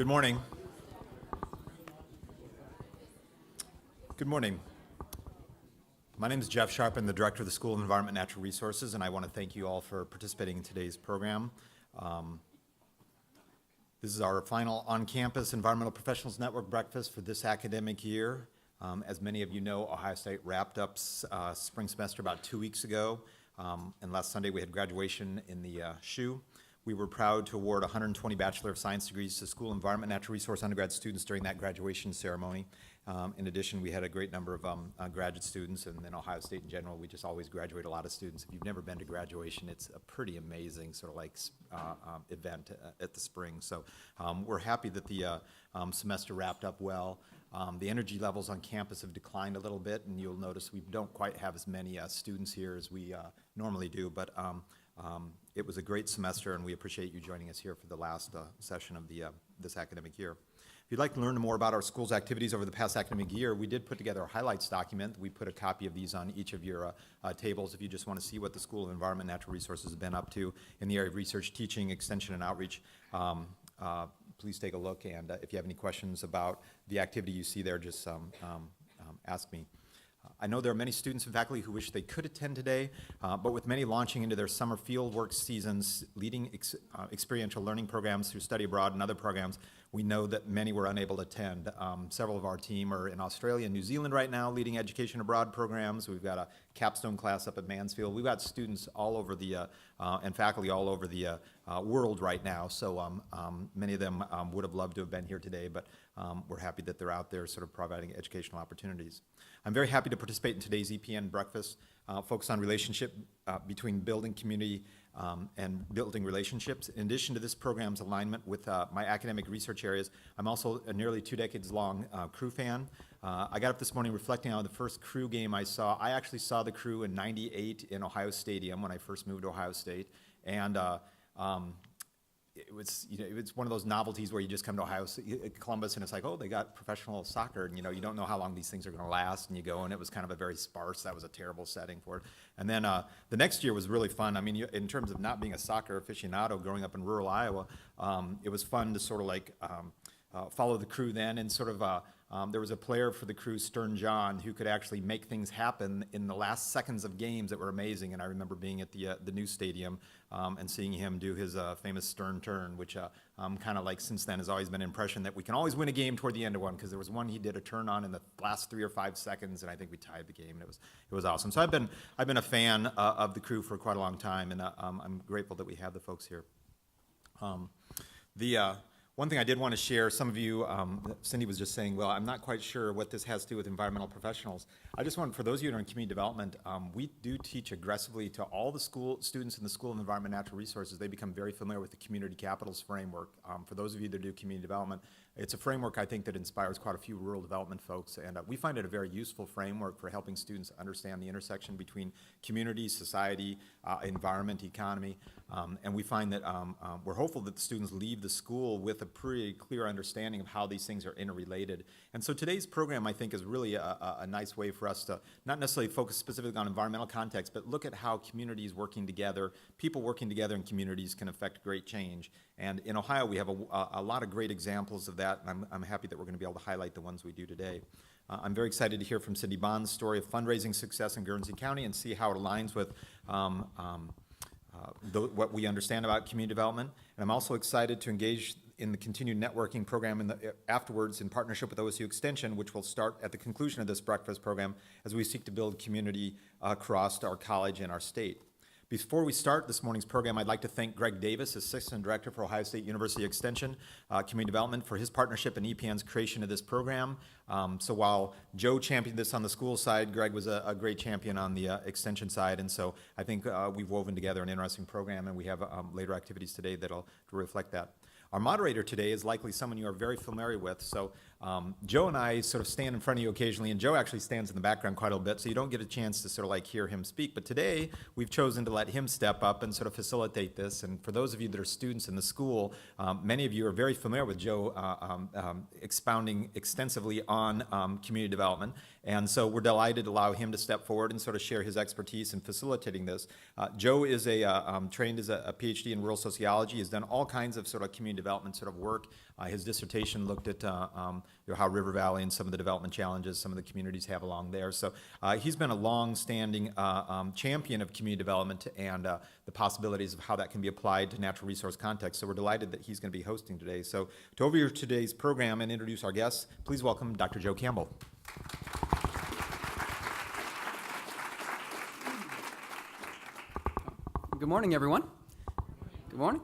Good morning. Good morning. My name is Jeff Sharp. I'm the Director of the School of Environment and Natural Resources, and I want to thank you all for participating in today's program. This is our final on-campus Environmental Professionals Network breakfast for this academic year. As many of you know, Ohio State wrapped up spring semester about 2 weeks ago, and last Sunday we had graduation in the SHU. We were proud to award 120 Bachelor of Science degrees to School of Environment and Natural Resource undergrad students during that graduation ceremony. In addition, we had a great number of graduate students, and then Ohio State in general, we just always graduate a lot of students. If you've never been to graduation, it's a pretty amazing sort of like event at the spring. So we're happy that the semester wrapped up well. The energy levels on campus have declined a little bit, and you'll notice we don't quite have as many students here as we normally do, but it was a great semester, and we appreciate you joining us here for the last session of this academic year. If you'd like to learn more about our school's activities over the past academic year, we did put together a highlights document. We put a copy of these on each of your tables if you just want to see what the School of Environment and Natural Resources has been up to in the area of research, teaching, extension, and outreach. Please take a look, and if you have any questions about the activity you see there, just ask me. I know there are many students and faculty who wish they could attend today, but with many launching into their summer fieldwork seasons, leading experiential learning programs through study abroad and other programs, we know that many were unable to attend. Several of our team are in Australia and New Zealand right now, leading education abroad programs. We've got a capstone class up at Mansfield. We've got students all over and faculty all over the world right now, so many of them would have loved to have been here today, but we're happy that they're out there sort of providing educational opportunities. I'm very happy to participate in today's EPN breakfast, focused on relationship between building community and building relationships. In addition to this program's alignment with my academic research areas, I'm also a nearly 2 decades long Crew fan. I got up this morning reflecting on the first Crew game I saw. I actually saw the Crew in '98 in Ohio Stadium when I first moved to Ohio State, and it was one of those novelties where you just come to Columbus, and it's like, oh, they got professional soccer, and you don't know how long these things are going to last, and you go, and it was kind of a very sparse. That was a terrible setting for it. And then the next year was really fun. I mean, in terms of not being a soccer aficionado, growing up in rural Iowa, it was fun to sort of like follow the Crew then, and sort of there was a player for the Crew, Stern John, who could actually make things happen in the last seconds of games that were amazing. And I remember being at the new stadium and seeing him do his famous Stern turn, which kind of like since then has always been an impression that we can always win a game toward the end of one, because there was one he did a turn on in the last 3 or 5 seconds, and I think we tied the game, and it was awesome. So I've been a fan of the Crew for quite a long time, and I'm grateful that we have the folks here. One thing I did want to share, some of you, Cindy was just saying, well, I'm not quite sure what this has to do with environmental professionals. I just want, for those of you who are in community development, we do teach aggressively to all the students in the School of Environment and Natural Resources. They become very familiar with the Community Capitals framework. For those of you that do community development, it's a framework, I think, that inspires quite a few rural development folks, and we find it a very useful framework for helping students understand the intersection between community, society, environment, economy, and we find that we're hopeful that the students leave the school with a pretty clear understanding of how these things are interrelated. And so today's program, I think, is really a nice way for us to not necessarily focus specifically on environmental context, but look at how communities working together, people working together in communities can affect great change. And in Ohio, we have a lot of great examples of that, and I'm happy that we're going to be able to highlight the ones we do today. I'm very excited to hear from Cindy Bond's story of fundraising success in Guernsey County and see how it aligns with what we understand about community development. And I'm also excited to engage in the continued networking program afterwards in partnership with OSU Extension, which will start at the conclusion of this breakfast program as we seek to build community across our college and our state. Before we start this morning's program, I'd like to thank Greg Davis, Assistant Director for Ohio State University Extension Community Development, for his partnership in EPN's creation of this program. So while Joe championed this on the school side, Greg was a great champion on the extension side, and so I think we've woven together an interesting program, and we have later activities today that'll reflect that. Our moderator today is likely someone you are very familiar with, so Joe and I sort of stand in front of you occasionally, and Joe actually stands in the background quite a little bit, so you don't get a chance to sort of like hear him speak. But today, we've chosen to let him step up and sort of facilitate this. And for those of you that are students in the school, many of you are very familiar with Joe expounding extensively on community development. And so we're delighted to allow him to step forward and sort of share his expertise in facilitating this. Joe is trained as a PhD in rural sociology. He's done all kinds of sort of community development sort of work. His dissertation looked at how River Valley and some of the development challenges some of the communities have along there. So he's been a long-standing champion of community development and the possibilities of how that can be applied to natural resource context. So we're delighted that he's going to be hosting today. So to overview today's program and introduce our guests, please welcome Dr. Joe Campbell. Good morning, everyone. Good morning.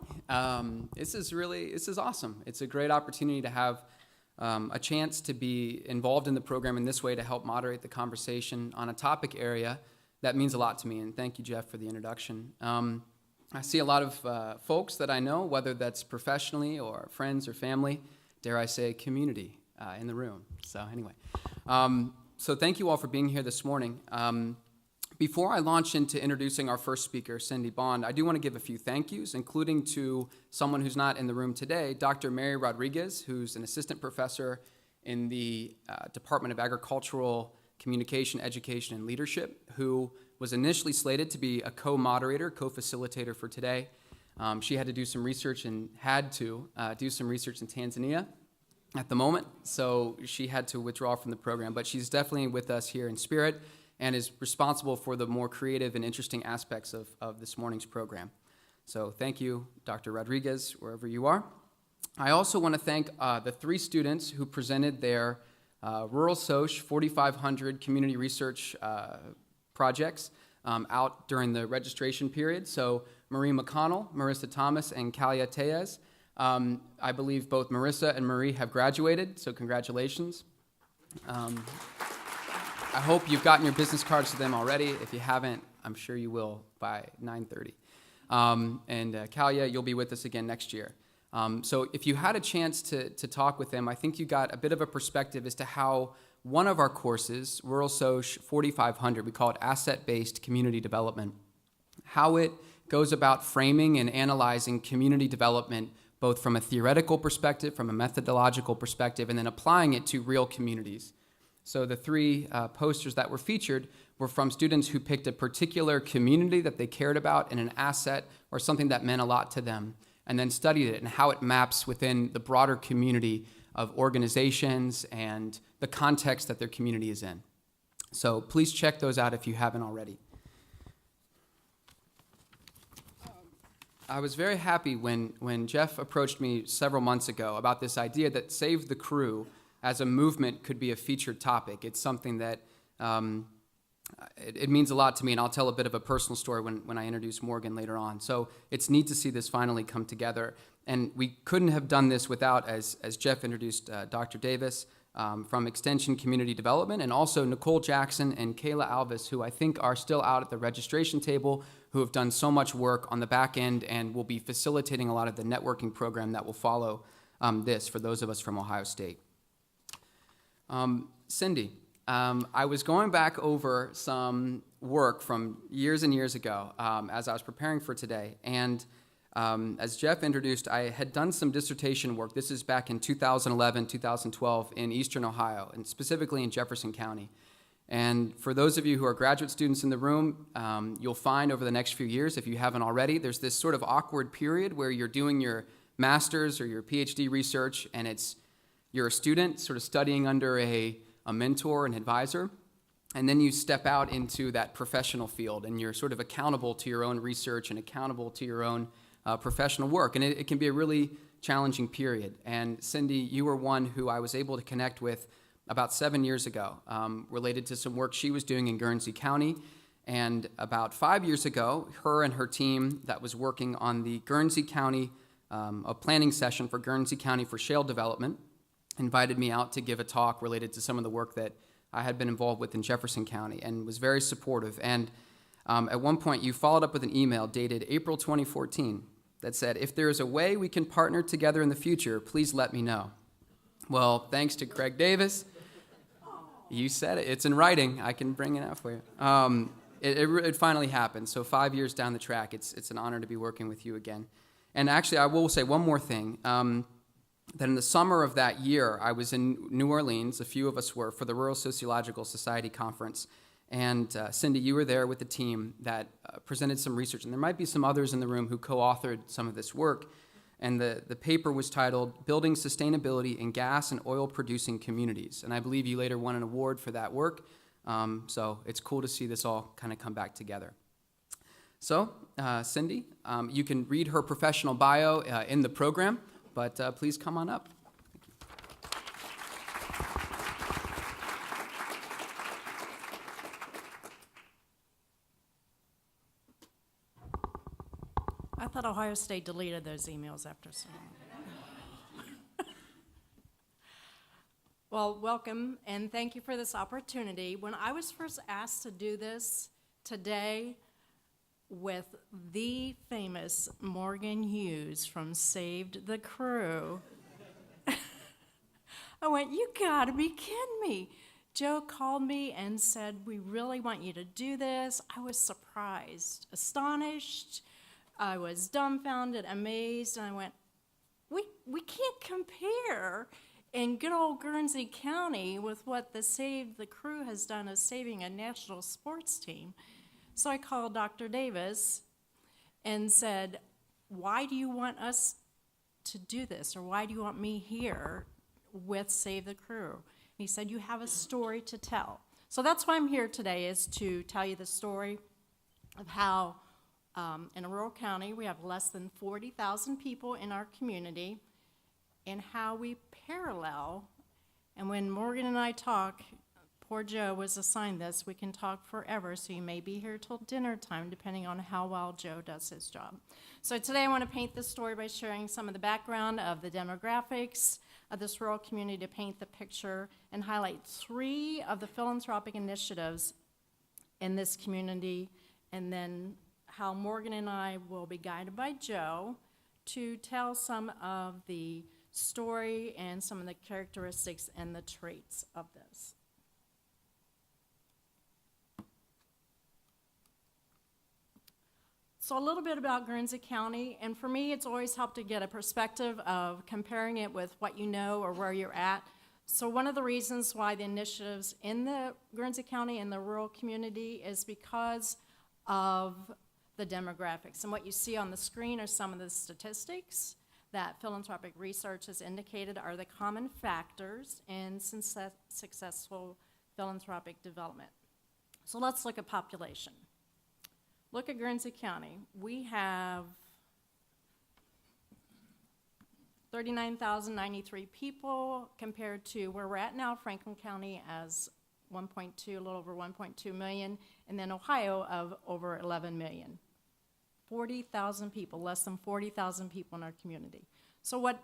This is awesome. It's a great opportunity to have a chance to be involved in the program in this way to help moderate the conversation on a topic area that means a lot to me. And thank you, Jeff, for the introduction. I see a lot of folks that I know, whether that's professionally or friends or family, dare I say community in the room. So anyway, so thank you all for being here this morning. Before I launch into introducing our first speaker, Cindy Bond, I do want to give a few thank yous, including to someone who's not in the room today, Dr. Mary Rodriguez, who's an assistant professor in the Department of Agricultural Communication, Education, and Leadership, who was initially slated to be a co-moderator, co-facilitator for today. She had to do some research and had to do some research in Tanzania at the moment, so she had to withdraw from the program, but she's definitely with us here in spirit and is responsible for the more creative and interesting aspects of this morning's program. So thank you, Dr. Rodriguez, wherever you are. I also want to thank the three students who presented their Rural Soc 4500 community research projects out during the registration period. So Marie McConnell, Marissa Thomas, and Kalia Tellez. I believe both Marissa and Marie have graduated, so congratulations. I hope you've gotten your business cards to them already. If you haven't, I'm sure you will by 9:30. And Kalia, you'll be with us again next year. So if you had a chance to talk with them, I think you got a bit of a perspective as to how one of our courses, Rural Soc 4500, we call it Asset-Based Community Development, how it goes about framing and analyzing community development both from a theoretical perspective, from a methodological perspective, and then applying it to real communities. So the three posters that were featured were from students who picked a particular community that they cared about and an asset or something that meant a lot to them, and then studied it and how it maps within the broader community of organizations and the context that their community is in. So please check those out if you haven't already. I was very happy when Jeff approached me several months ago about this idea that Save the Crew as a movement could be a featured topic. It's something that it means a lot to me, and I'll tell a bit of a personal story when I introduce Morgan later on. So it's neat to see this finally come together. And we couldn't have done this without, as Jeff introduced, Dr. Davis from Extension Community Development, and also Nicole Jackson and Kayla Alvis, who I think are still out at the registration table, who have done so much work on the back end and will be facilitating a lot of the networking program that will follow this for those of us from Ohio State. Cindy, I was going back over some work from years and years ago as I was preparing for today, and as Jeff introduced, I had done some dissertation work. This is back in 2011, 2012 in Eastern Ohio, and specifically in Jefferson County. And for those of you who are graduate students in the room, you'll find over the next few years, if you haven't already, there's this sort of awkward period where you're doing your master's or your PhD research, and you're a student sort of studying under a mentor, an advisor, and then you step out into that professional field, and you're sort of accountable to your own research and accountable to your own professional work, and it can be a really challenging period. And Cindy, you were one who I was able to connect with about 7 years ago, related to some work she was doing in Guernsey County, and about 5 years ago, her and her team that was working on the Guernsey County, a planning session for Guernsey County for shale development, invited me out to give a talk related to some of the work that I had been involved with in Jefferson County, and was very supportive. And at one point, you followed up with an email dated April 2014 that said, "If there is a way we can partner together in the future, please let me know." Well, thanks to Craig Davis. You said it. It's in writing. I can bring it out for you. It finally happened. So 5 years down the track, it's an honor to be working with you again. And actually, I will say one more thing. That in the summer of that year, I was in New Orleans, a few of us were, for the Rural Sociological Society Conference. And Cindy, you were there with the team that presented some research. And there might be some others in the room who co-authored some of this work. And the paper was titled, Building Sustainability in Gas and Oil-Producing Communities. And I believe you later won an award for that work. So it's cool to see this all kind of come back together. So, Cindy, you can read her professional bio in the program, but please come on up. I thought Ohio State deleted those emails after so long. Well, welcome, and thank you for this opportunity. When I was first asked to do this today with the famous Morgan Hughes from Saved the Crew, I went, you gotta be kidding me. Joe called me and said, we really want you to do this. I was surprised, astonished. I was dumbfounded, amazed, and I went, we can't compare in good old Guernsey County with what the Save the Crew has done as saving a national sports team. So I called Dr. Davis and said, why do you want us to do this, or why do you want me here with Save the Crew? And he said, you have a story to tell. So that's why I'm here today, is to tell you the story of how in a rural county, we have less than 40,000 people in our community, and how we parallel. And when Morgan and I talk, poor Joe was assigned this, we can talk forever, so you may be here till dinner time, depending on how well Joe does his job. So today I want to paint this story by sharing some of the background of the demographics of this rural community to paint the picture and highlight 3 of the philanthropic initiatives in this community, and then how Morgan and I will be guided by Joe to tell some of the story and some of the characteristics and the traits of this. So a little bit about Guernsey County, and for me it's always helped to get a perspective of comparing it with what you know or where you're at. So one of the reasons why the initiatives in the Guernsey County and the rural community is because of the demographics. And what you see on the screen are some of the statistics that philanthropic research has indicated are the common factors in successful philanthropic development. So let's look at population. Look at Guernsey County. We have 39,093 people compared to where we're at now, Franklin County, as 1.2, a little over 1.2 million, and then Ohio of over 11 million. 40,000 people, less than 40,000 people in our community. So what,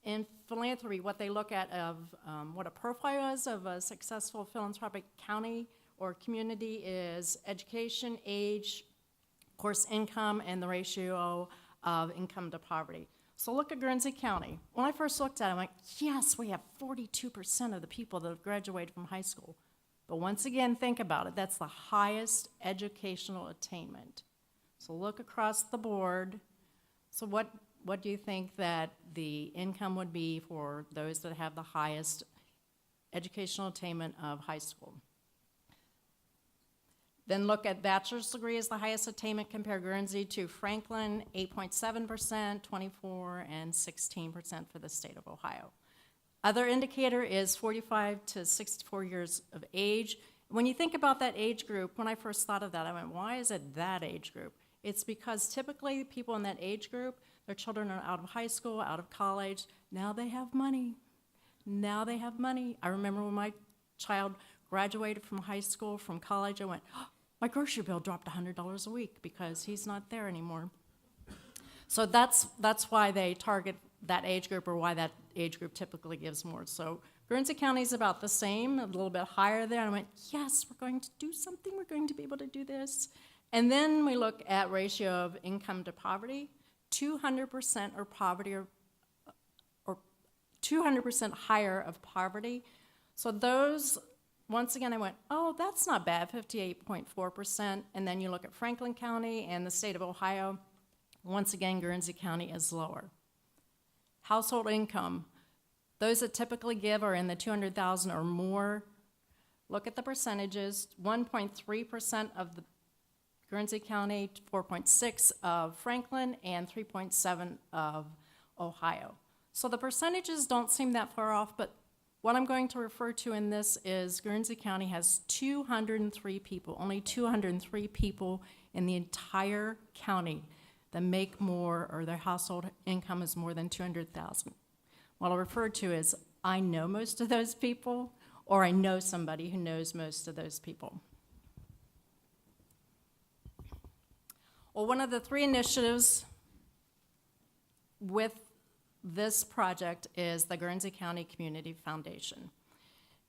in philanthropy, what they look at of what a profile is of a successful philanthropic county or community is education, age, of course income, and the ratio of income to poverty. So look at Guernsey County. When I first looked at it, I'm like, yes, we have 42% of the people that have graduated from high school. But once again, think about it. That's the highest educational attainment. So look across the board. So what do you think that the income would be for those that have the highest educational attainment of high school? Then look at bachelor's degree as the highest attainment, compare Guernsey to Franklin, 8.7%, 24, and 16% for the state of Ohio. Other indicator is 45 to 64 years of age. When you think about that age group, when I first thought of that, I went, why is it that age group? It's because typically people in that age group, their children are out of high school, out of college. Now they have money. Now they have money. I remember when my child graduated from high school, from college, I went, oh, my grocery bill dropped $100 a week because he's not there anymore. So that's why they target that age group, or why that age group typically gives more. So Guernsey County is about the same, a little bit higher there. And I went, yes, we're going to do something. We're going to be able to do this. And then we look at ratio of income to poverty. 200% are poverty, or 200% higher of poverty. So those, once again, I went, oh, that's not bad, 58.4%. And then you look at Franklin County and the state of Ohio, once again, Guernsey County is lower. Household income, those that typically give are in the 200,000 or more. Look at the percentages, 1.3% of the Guernsey County, 4.6% of Franklin, and 3.7% of Ohio. So the percentages don't seem that far off, but what I'm going to refer to in this is Guernsey County has 203 people, only 203 people in the entire county that make more, or their household income is more than 200,000. What I'll refer to is I know most of those people, or I know somebody who knows most of those people. Well, one of the 3 initiatives with this project is the Guernsey County Community Foundation.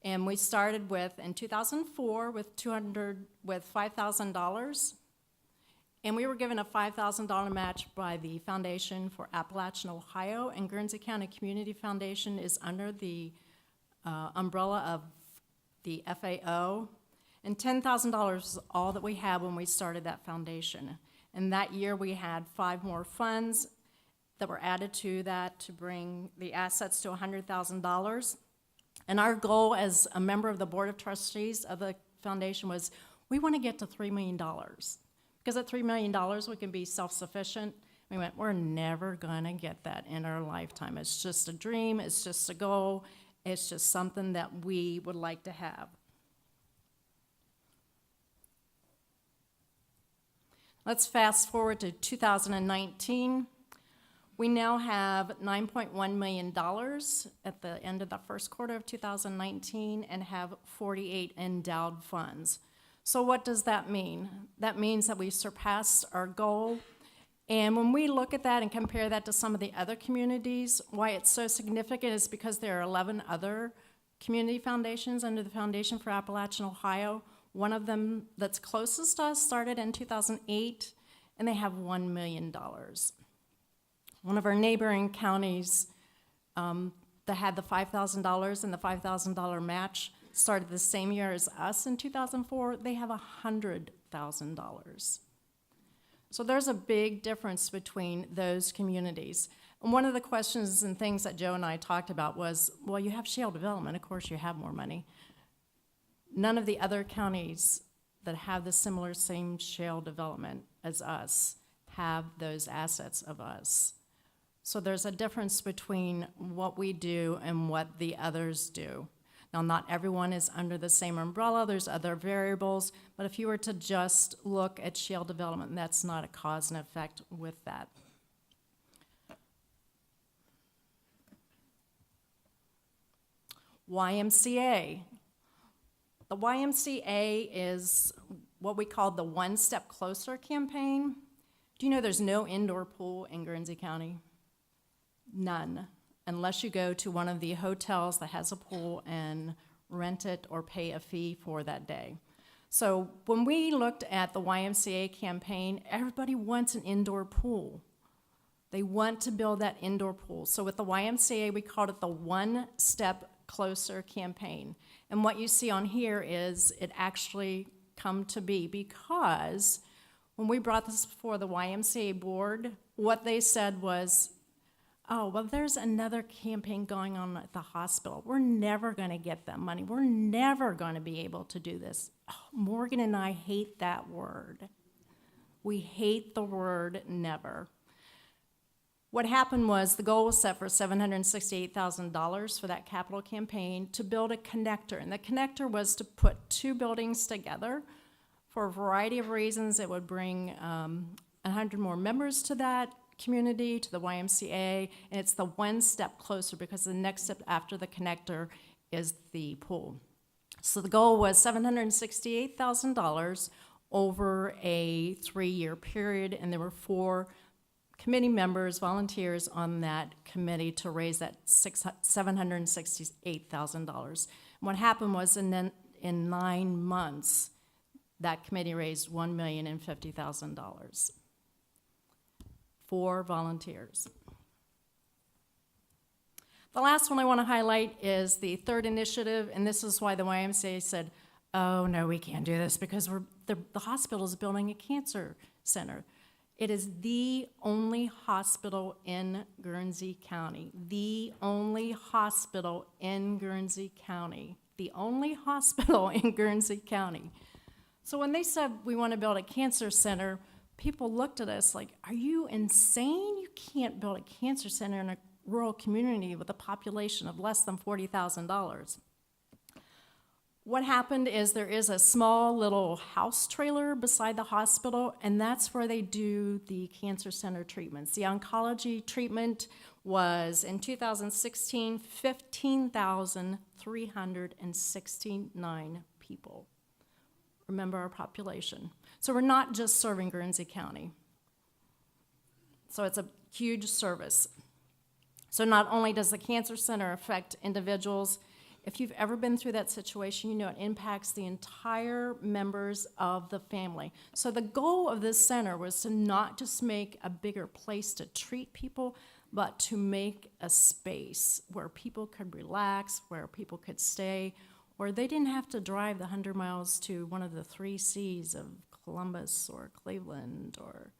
And we started with, in 2004, with $5,000. And we were given a $5,000 match by the Foundation for Appalachian Ohio, and Guernsey County Community Foundation is under the umbrella of the FAO. And $10,000 is all that we had when we started that foundation. And that year we had 5 more funds that were added to that to bring the assets to $100,000. And our goal as a member of the Board of Trustees of the foundation was we want to get to $3 million. Because at $3 million we can be self-sufficient. We went, we're never going to get that in our lifetime. It's just a dream, it's just a goal, it's just something that we would like to have. Let's fast forward to 2019. We now have $9.1 million at the end of the first quarter of 2019 and have 48 endowed funds. So what does that mean? That means that we surpassed our goal. And when we look at that and compare that to some of the other communities, why it's so significant is because there are 11 other community foundations under the Foundation for Appalachian Ohio. One of them that's closest to us started in 2008, and they have $1 million. One of our neighboring counties that had the $5,000 and the $5,000 match started the same year as us in 2004. They have $100,000. So there's a big difference between those communities. And one of the questions and things that Joe and I talked about was, well, you have shale development, of course you have more money. None of the other counties that have the similar same shale development as us have those assets of us. So there's a difference between what we do and what the others do. Now, not everyone is under the same umbrella. There's other variables, but if you were to just look at shale development, that's not a cause and effect with that. YMCA. The YMCA is what we call the One Step Closer campaign. Do you know there's no indoor pool in Guernsey County? None, unless you go to one of the hotels that has a pool and rent it or pay a fee for that day. So when we looked at the YMCA campaign, everybody wants an indoor pool. They want to build that indoor pool. So with the YMCA, we called it the One Step Closer campaign. And what you see on here is it actually come to be because when we brought this before the YMCA board, what they said was, oh, well, there's another campaign going on at the hospital. We're never going to get that money. We're never going to be able to do this. Oh, Morgan and I hate that word. We hate the word never. What happened was the goal was set for $768,000 for that capital campaign to build a connector. And the connector was to put 2 buildings together. For a variety of reasons, it would bring 100 more members to that community, to the YMCA, and it's the one step closer because the next step after the connector is the pool. So the goal was $768,000 over a 3-year period, and there were 4 committee members, volunteers on that committee to raise that $768,000. What happened was in 9 months, that committee raised $1,050,000. 4 volunteers. The last one I want to highlight is the third initiative, and this is why the YMCA said, oh, no, we can't do this because the hospital is building a cancer center. It is the only hospital in Guernsey County, the only hospital in Guernsey County, the only hospital in Guernsey County. So when they said we want to build a cancer center, people looked at us like, are you insane? You can't build a cancer center in a rural community with a population of less than $40,000. What happened is there is a small little house trailer beside the hospital, and that's where they do the cancer center treatments. The oncology treatment was, in 2016, 15,369 people. Remember our population. So we're not just serving Guernsey County. So it's a huge service. So not only does the cancer center affect individuals, if you've ever been through that situation, you know it impacts the entire members of the family. So the goal of this center was to not just make a bigger place to treat people, but to make a space where people could relax, where people could stay, where they didn't have to drive the 100 miles to one of the 3 Cs of Columbus or Cleveland or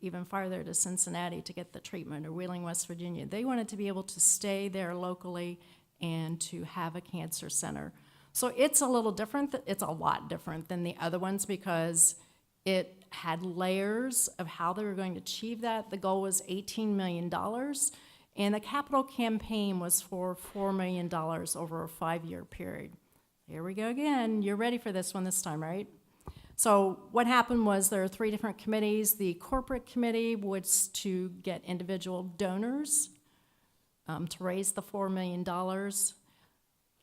even farther to Cincinnati to get the treatment, or Wheeling, West Virginia. They wanted to be able to stay there locally and to have a cancer center. So it's a little different, it's a lot different than the other ones because it had layers of how they were going to achieve that. The goal was $18 million, and the capital campaign was for $4 million over a 5-year period. Here we go again. You're ready for this one this time, right? So what happened was there are 3 different committees. The corporate committee was to get individual donors to raise the $4 million.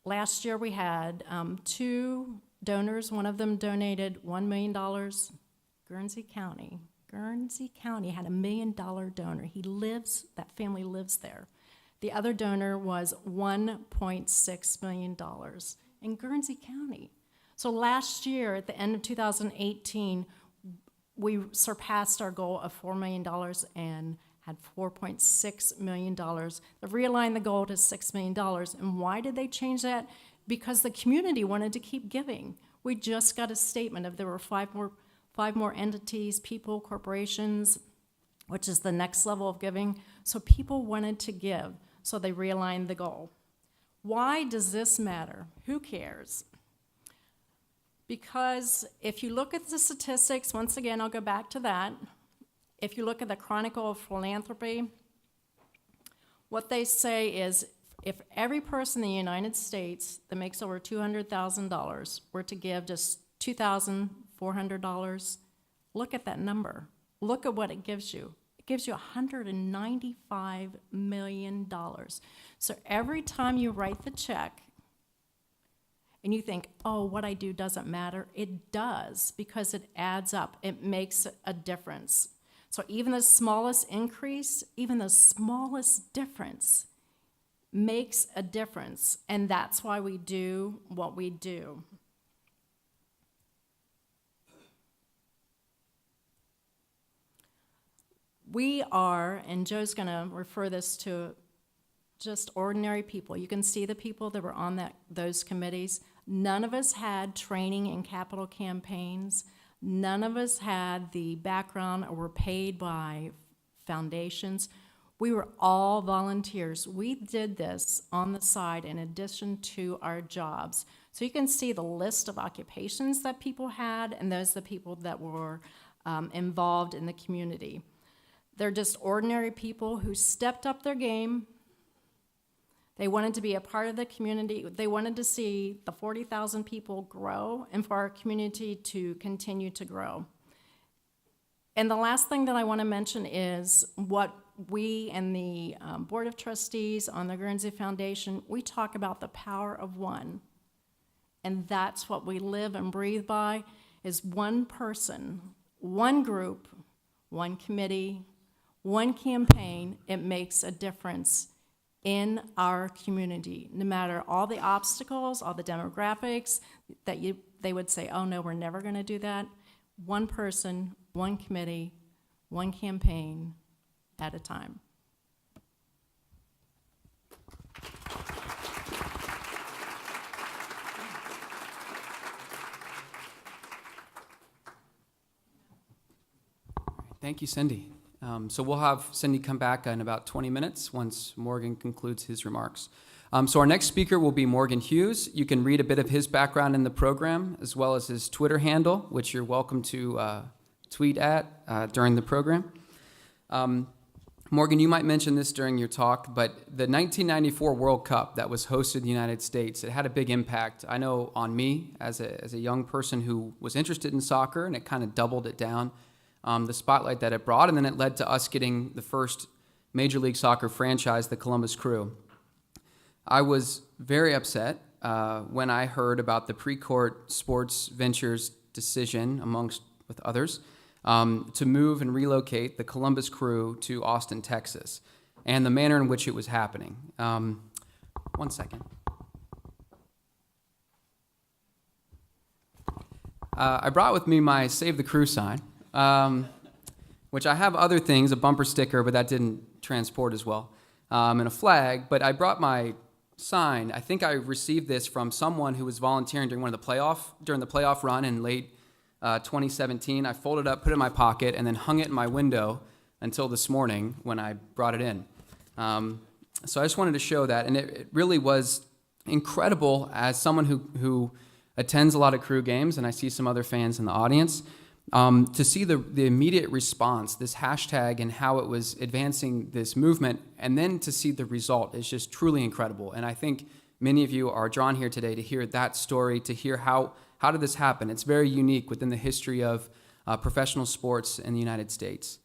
Last year we had 2 donors. One of them donated $1 million. Guernsey County had $1 million donor. That family lives there. The other donor was $1.6 million in Guernsey County. So last year, at the end of 2018, we surpassed our goal of $4 million and had $4.6 million. They've realigned the goal to $6 million. And why did they change that? Because the community wanted to keep giving. We just got a statement of there were five more entities, people, corporations, which is the next level of giving. So people wanted to give, so they realigned the goal. Why does this matter? Who cares? Because if you look at the statistics, once again, I'll go back to that. If you look at the Chronicle of Philanthropy, what they say is if every person in the United States that makes over $200,000 were to give just $2,400, look at that number. Look at what it gives you. It gives you $195 million. So every time you write the check, and you think, oh, what I do doesn't matter, it does, because it adds up. It makes a difference. So even the smallest increase, even the smallest difference makes a difference, and that's why we do what we do. We are, and Joe's going to refer this to just ordinary people. You can see the people that were on those committees. None of us had training in capital campaigns. None of us had the background or were paid by foundations. We were all volunteers. We did this on the side in addition to our jobs. So you can see the list of occupations that people had, and those are the people that were involved in the community. They're just ordinary people who stepped up their game. They wanted to be a part of the community. They wanted to see the 40,000 people grow and for our community to continue to grow. And the last thing that I want to mention is what we and the Board of Trustees on the Guernsey Foundation, we talk about the power of one. And that's what we live and breathe by, is one person, one group, one committee, one campaign. It makes a difference in our community, no matter all the obstacles, all the demographics, that they would say, oh no, we're never gonna do that. One person, one committee, one campaign at a time. Thank you, Cindy. So we'll have Cindy come back in about 20 minutes once Morgan concludes his remarks. So our next speaker will be Morgan Hughes. You can read a bit of his background in the program, as well as his Twitter handle, which you're welcome to tweet at during the program. Morgan, you might mention this during your talk, but the 1994 World Cup that was hosted in the United States, it had a big impact, I know, on me as a young person who was interested in soccer, and it kind of doubled it down, the spotlight that it brought, and then it led to us getting the first Major League Soccer franchise, the Columbus Crew. I was very upset when I heard about the Precourt Sports Ventures decision, amongst with others, to move and relocate the Columbus Crew to Austin, Texas, and the manner in which it was happening. 1 second. I brought with me my Save the Crew sign, which I have other things, a bumper sticker, but that didn't transport as well, and a flag, but I brought my sign. I think I received this from someone who was volunteering during the playoff run in late 2017. I folded it up, put it in my pocket, and then hung it in my window until this morning when I brought it in. So I just wanted to show that, and it really was incredible as someone who attends a lot of Crew games, and I see some other fans in the audience, to see the immediate response, this hashtag, and how it was advancing this movement, and then to see the result is just truly incredible. And I think many of you are drawn here today to hear that story, to hear how did this happen. It's very unique within the history of professional sports in the United States.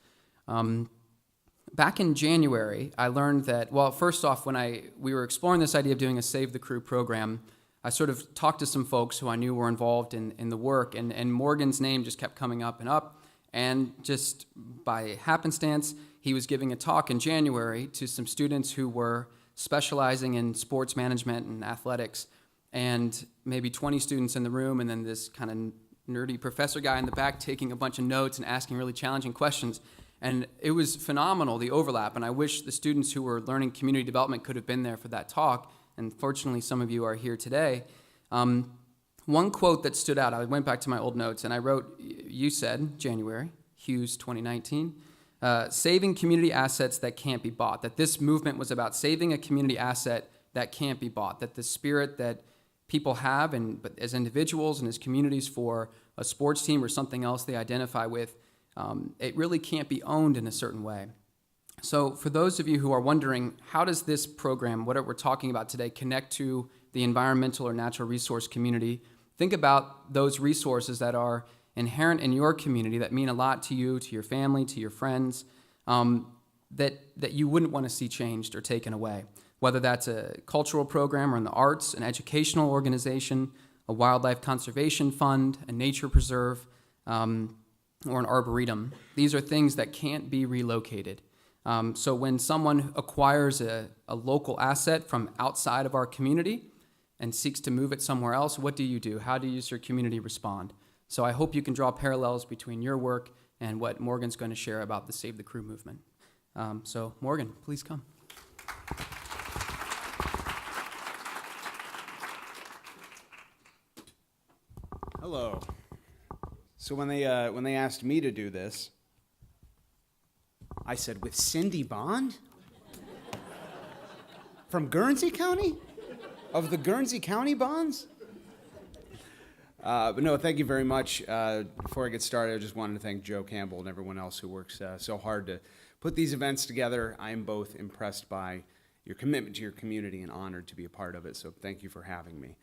Back in January, I learned that, well, first off, when we were exploring this idea of doing a Save the Crew program, I sort of talked to some folks who I knew were involved in the work, and Morgan's name just kept coming up, and just by happenstance, he was giving a talk in January to some students who were specializing in sports management and athletics, and maybe 20 students in the room, and then this kind of nerdy professor guy in the back taking a bunch of notes and asking really challenging questions. And it was phenomenal, the overlap, and I wish the students who were learning community development could have been there for that talk, and fortunately some of you are here today. One quote that stood out, I went back to my old notes, and I wrote, you said, January, Hughes 2019, saving community assets that can't be bought, that this movement was about saving a community asset that can't be bought, that the spirit that people have, but as individuals and as communities for a sports team or something else they identify with, it really can't be owned in a certain way. So for those of you who are wondering, how does this program, what we're talking about today, connect to the environmental or natural resource community? Think about those resources that are inherent in your community that mean a lot to you, to your family, to your friends, that you wouldn't want to see changed or taken away. Whether that's a cultural program or in the arts, an educational organization, a wildlife conservation fund, a nature preserve, or an arboretum. These are things that can't be relocated. So when someone acquires a local asset from outside of our community and seeks to move it somewhere else, what do you do? How does your community respond? So I hope you can draw parallels between your work and what Morgan's going to share about the Save the Crew movement. So Morgan, please come. Hello. So when they asked me to do this, I said, with Cindy Bond? From Guernsey County? Of the Guernsey County Bonds? But no, thank you very much. Before I get started, I just wanted to thank Joe Campbell and everyone else who works so hard to put these events together. I am both impressed by your commitment to your community and honored to be a part of it, so thank you for having me.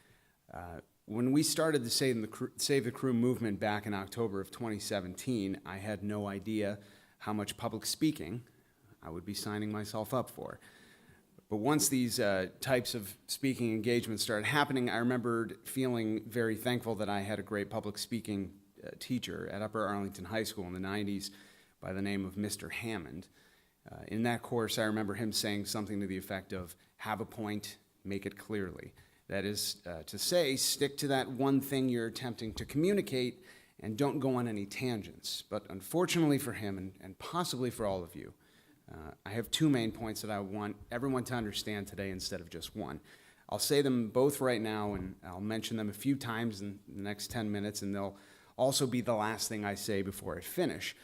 When we started the Save the Crew movement back in October of 2017, I had no idea how much public speaking I would be signing myself up for. But once these types of speaking engagements started happening, I remembered feeling very thankful that I had a great public speaking teacher at Upper Arlington High School in the 90s by the name of Mr. Hammond. In that course, I remember him saying something to the effect of, have a point, make it clearly. That is to say, stick to that one thing you're attempting to communicate and don't go on any tangents. But unfortunately for him, and possibly for all of you, I have two main points that I want everyone to understand today instead of just one. I'll say them both right now, and I'll mention them a few times in the next 10 minutes, and they'll also be the last thing I say before I finish.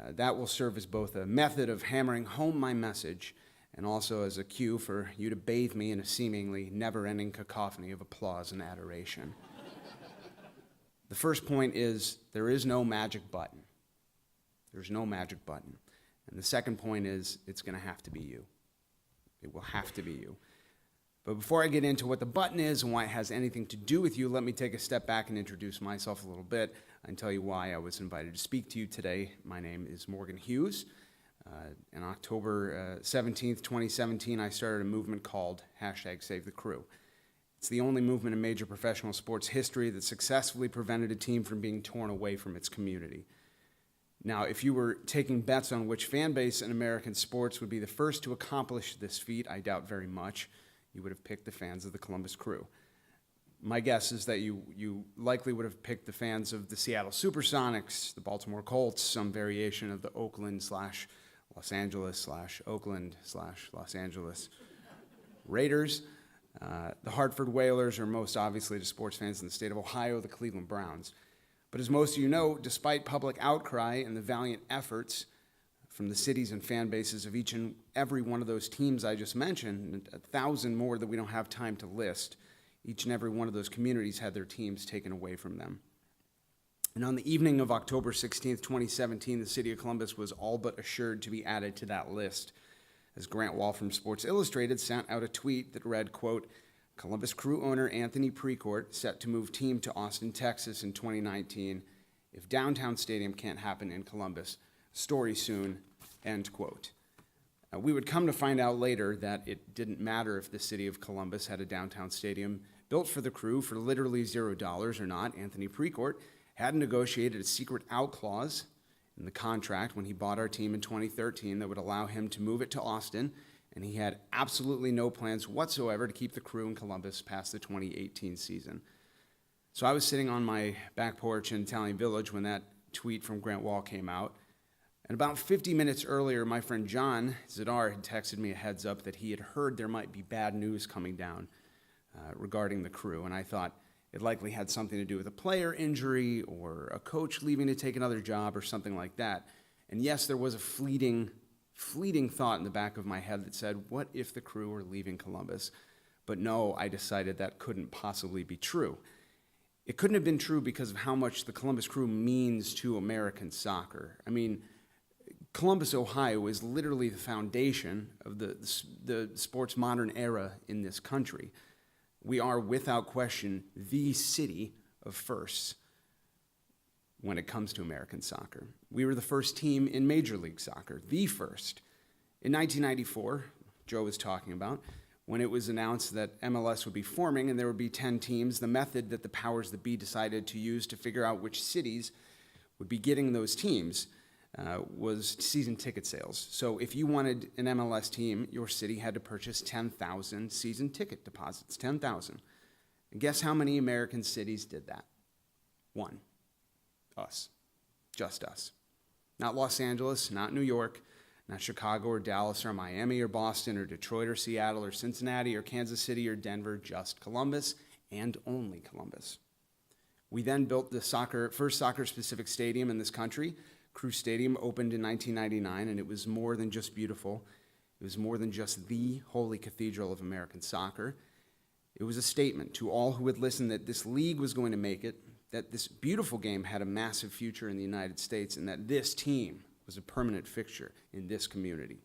That will serve as both a method of hammering home my message and also as a cue for you to bathe me in a seemingly never-ending cacophony of applause and adoration. The first point is there is no magic button. There's no magic button. And the second point is it's going to have to be you. It will have to be you. But before I get into what the button is and why it has anything to do with you, let me take a step back and introduce myself a little bit and tell you why I was invited to speak to you today. My name is Morgan Hughes. On October 17th, 2017, I started a movement called #SaveTheCrew. It's the only movement in major professional sports history that successfully prevented a team from being torn away from its community. Now, if you were taking bets on which fan base in American sports would be the first to accomplish this feat, I doubt very much. You would have picked the fans of the Columbus Crew. My guess is that you likely would have picked the fans of the Seattle Supersonics, the Baltimore Colts, some variation of the Oakland/Los Angeles/Oakland/Los Angeles Raiders, the Hartford Whalers, or most obviously to sports fans in the state of Ohio, the Cleveland Browns. But as most of you know, despite public outcry and the valiant efforts from the cities and fan bases of each and every one of those teams I just mentioned, and 1,000 more that we don't have time to list, each and every one of those communities had their teams taken away from them. And on the evening of October 16th, 2017, the city of Columbus was all but assured to be added to that list, as Grant Wall from Sports Illustrated sent out a tweet that read, quote, "Columbus Crew owner Anthony Precourt set to move team to Austin, Texas in 2019. If downtown stadium can't happen in Columbus, story soon," end quote. We would come to find out later that it didn't matter if the city of Columbus had a downtown stadium built for the Crew for literally $0 or not. Anthony Precourt had negotiated a secret out clause in the contract when he bought our team in 2013 that would allow him to move it to Austin, and he had absolutely no plans whatsoever to keep the Crew in Columbus past the 2018 season. So I was sitting on my back porch in Italian Village when that tweet from Grant Wall came out. And about 50 minutes earlier, my friend John Zadar had texted me a heads up that he had heard there might be bad news coming down regarding the Crew. And I thought it likely had something to do with a player injury or a coach leaving to take another job or something like that. And yes, there was a fleeting thought in the back of my head that said, what if the Crew were leaving Columbus? But no, I decided that couldn't possibly be true. It couldn't have been true because of how much the Columbus Crew means to American soccer. I mean, Columbus, Ohio is literally the foundation of the sports modern era in this country. We are, without question, the city of firsts when it comes to American soccer. We were the first team in Major League Soccer, the first. In 1994, Joe was talking about, when it was announced that MLS would be forming and there would be 10 teams, the method that the powers that be decided to use to figure out which cities would be getting those teams was season ticket sales. So if you wanted an MLS team, your city had to purchase 10,000 season ticket deposits, 10,000. And guess how many American cities did that? One. Us. Just us. Not Los Angeles, not New York, not Chicago or Dallas or Miami or Boston or Detroit or Seattle or Cincinnati or Kansas City or Denver, just Columbus and only Columbus. We then built the first soccer-specific stadium in this country. Crew Stadium opened in 1999, and it was more than just beautiful. It was more than just the holy cathedral of American soccer. It was a statement to all who would listen that this league was going to make it, that this beautiful game had a massive future in the United States, and that this team was a permanent fixture in this community.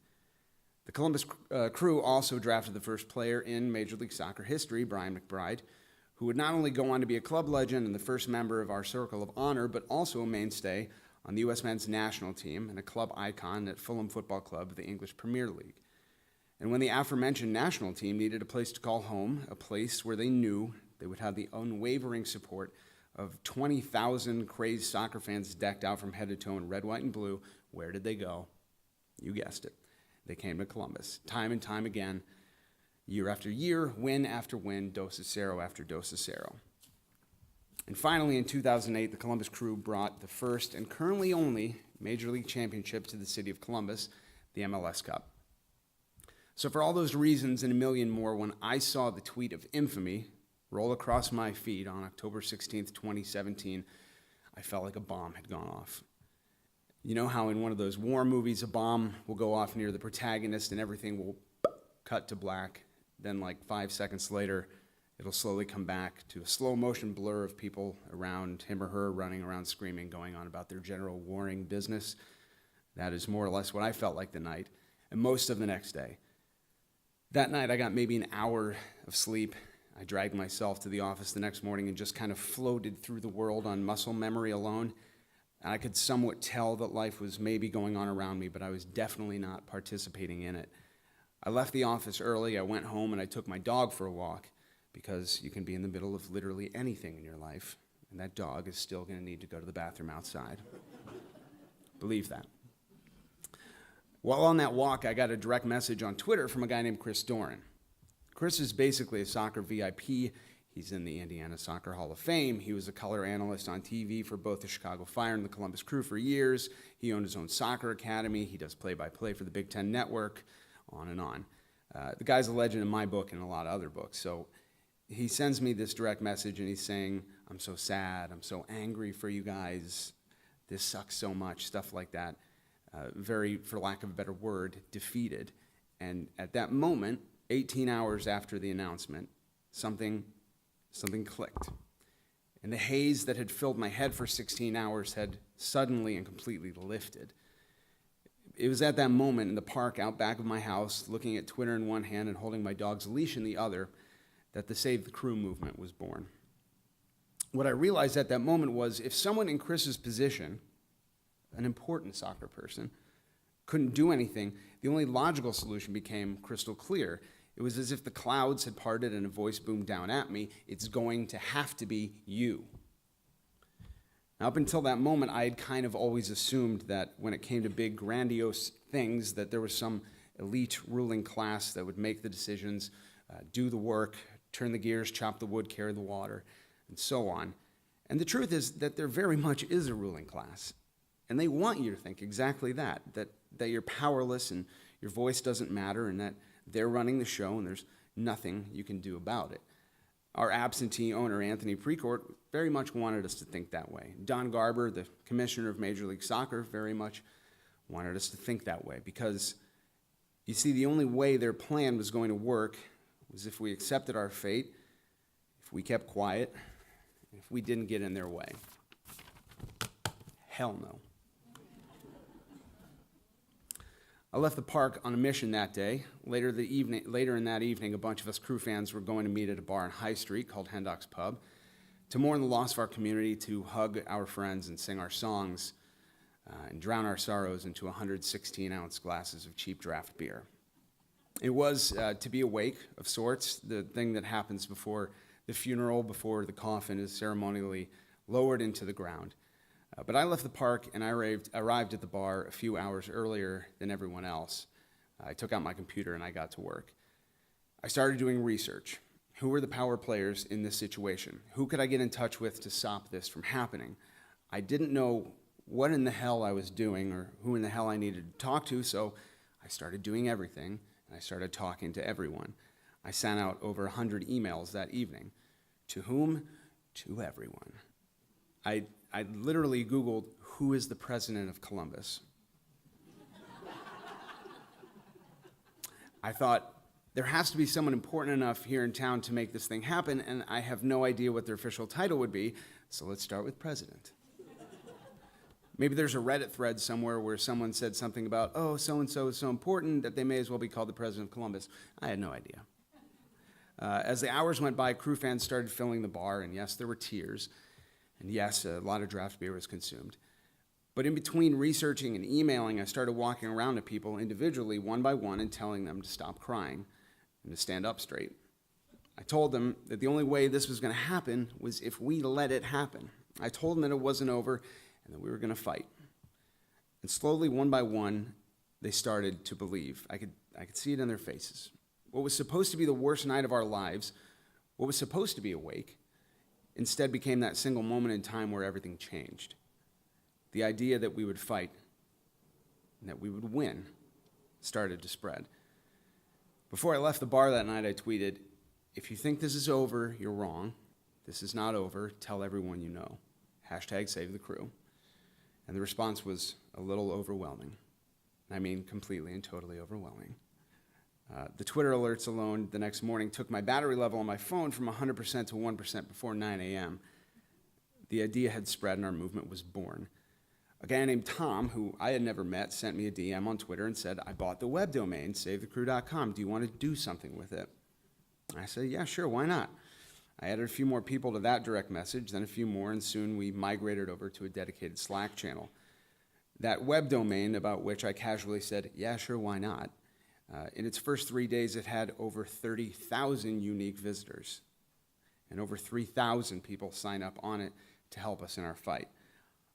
The Columbus Crew also drafted the first player in Major League Soccer history, Brian McBride, who would not only go on to be a club legend and the first member of our Circle of Honor, but also a mainstay on the U.S. men's national team and a club icon at Fulham Football Club of the English Premier League. And when the aforementioned national team needed a place to call home, a place where they knew they would have the unwavering support of 20,000 crazed soccer fans decked out from head to toe in red, white, and blue, where did they go? You guessed it. They came to Columbus, time and time again, year after year, win after win, dos de cero after dos de cero. And finally, in 2008, the Columbus Crew brought the first and currently only Major League Championship to the city of Columbus, the MLS Cup. So for all those reasons and a million more, when I saw the tweet of infamy roll across my feed on October 16th, 2017, I felt like a bomb had gone off. You know how in one of those war movies, a bomb will go off near the protagonist and everything will cut to black. Then like 5 seconds later, it'll slowly come back to a slow motion blur of people around him or her running around screaming, going on about their general warring business. That is more or less what I felt like the night and most of the next day. That night, I got maybe an hour of sleep. I dragged myself to the office the next morning and just kind of floated through the world on muscle memory alone. And I could somewhat tell that life was maybe going on around me, but I was definitely not participating in it. I left the office early, I went home, and I took my dog for a walk, because you can be in the middle of literally anything in your life, and that dog is still going to need to go to the bathroom outside. Believe that. While on that walk, I got a direct message on Twitter from a guy named Chris Doran. Chris is basically a soccer VIP. He's in the Indiana Soccer Hall of Fame. He was a color analyst on TV for both the Chicago Fire and the Columbus Crew for years. He owned his own soccer academy. He does play-by-play for the Big Ten Network, on and on. The guy's a legend in my book and a lot of other books. So he sends me this direct message, and he's saying, I'm so sad, I'm so angry for you guys. This sucks so much, stuff like that. Very, for lack of a better word, defeated. And at that moment, 18 hours after the announcement, something clicked. And the haze that had filled my head for 16 hours had suddenly and completely lifted. It was at that moment in the park out back of my house, looking at Twitter in one hand and holding my dog's leash in the other, that the Save the Crew movement was born. What I realized at that moment was, if someone in Chris's position, an important soccer person, couldn't do anything, the only logical solution became crystal clear. It was as if the clouds had parted and a voice boomed down at me, it's going to have to be you. Now, up until that moment, I had kind of always assumed that when it came to big, grandiose things, that there was some elite ruling class that would make the decisions, do the work, turn the gears, chop the wood, carry the water, and so on. And the truth is that there very much is a ruling class. And they want you to think exactly that you're powerless and your voice doesn't matter and that they're running the show and there's nothing you can do about it. Our absentee owner, Anthony Precourt, very much wanted us to think that way. Don Garber, the commissioner of Major League Soccer, very much wanted us to think that way because, you see, the only way their plan was going to work was if we accepted our fate, if we kept quiet, if we didn't get in their way. Hell no. I left the park on a mission that day. Later in that evening, a bunch of us Crew fans were going to meet at a bar on High Street called Hendocks Pub to mourn the loss of our community, to hug our friends and sing our songs, and drown our sorrows into 116-ounce glasses of cheap draft beer. It was to be a wake of sorts, the thing that happens before the funeral, before the coffin is ceremonially lowered into the ground. But I left the park and I arrived at the bar a few hours earlier than everyone else. I took out my computer and I got to work. I started doing research. Who were the power players in this situation? Who could I get in touch with to stop this from happening? I didn't know what in the hell I was doing or who in the hell I needed to talk to, so I started doing everything and I started talking to everyone. I sent out over 100 emails that evening. To whom? To everyone. I literally Googled, who is the president of Columbus? I thought, there has to be someone important enough here in town to make this thing happen, and I have no idea what their official title would be, so let's start with president. Maybe there's a Reddit thread somewhere where someone said something about, oh, so-and-so is so important that they may as well be called the president of Columbus. I had no idea. As the hours went by, Crew fans started filling the bar, and yes, there were tears. And yes, a lot of draft beer was consumed. But in between researching and emailing, I started walking around to people individually, one by one, and telling them to stop crying and to stand up straight. I told them that the only way this was going to happen was if we let it happen. I told them that it wasn't over and that we were going to fight. And slowly, one by one, they started to believe. I could see it in their faces. What was supposed to be the worst night of our lives, what was supposed to be a wake, instead became that single moment in time where everything changed. The idea that we would fight and that we would win started to spread. Before I left the bar that night, I tweeted, if you think this is over, you're wrong. This is not over. Tell everyone you know. #SaveTheCrew. And the response was a little overwhelming. I mean, completely and totally overwhelming. The Twitter alerts alone the next morning took my battery level on my phone from 100% to 1% before 9 a.m. The idea had spread and our movement was born. A guy named Tom, who I had never met, sent me a DM on Twitter and said, "I bought the web domain, savethecrew.com. Do you want to do something with it?" I said, "Yeah, sure, why not?" I added a few more people to that direct message, then a few more, and soon we migrated over to a dedicated Slack channel. That web domain, about which I casually said, "Yeah, sure, why not?" In its first 3 days, it had over 30,000 unique visitors, and over 3,000 people sign up on it to help us in our fight.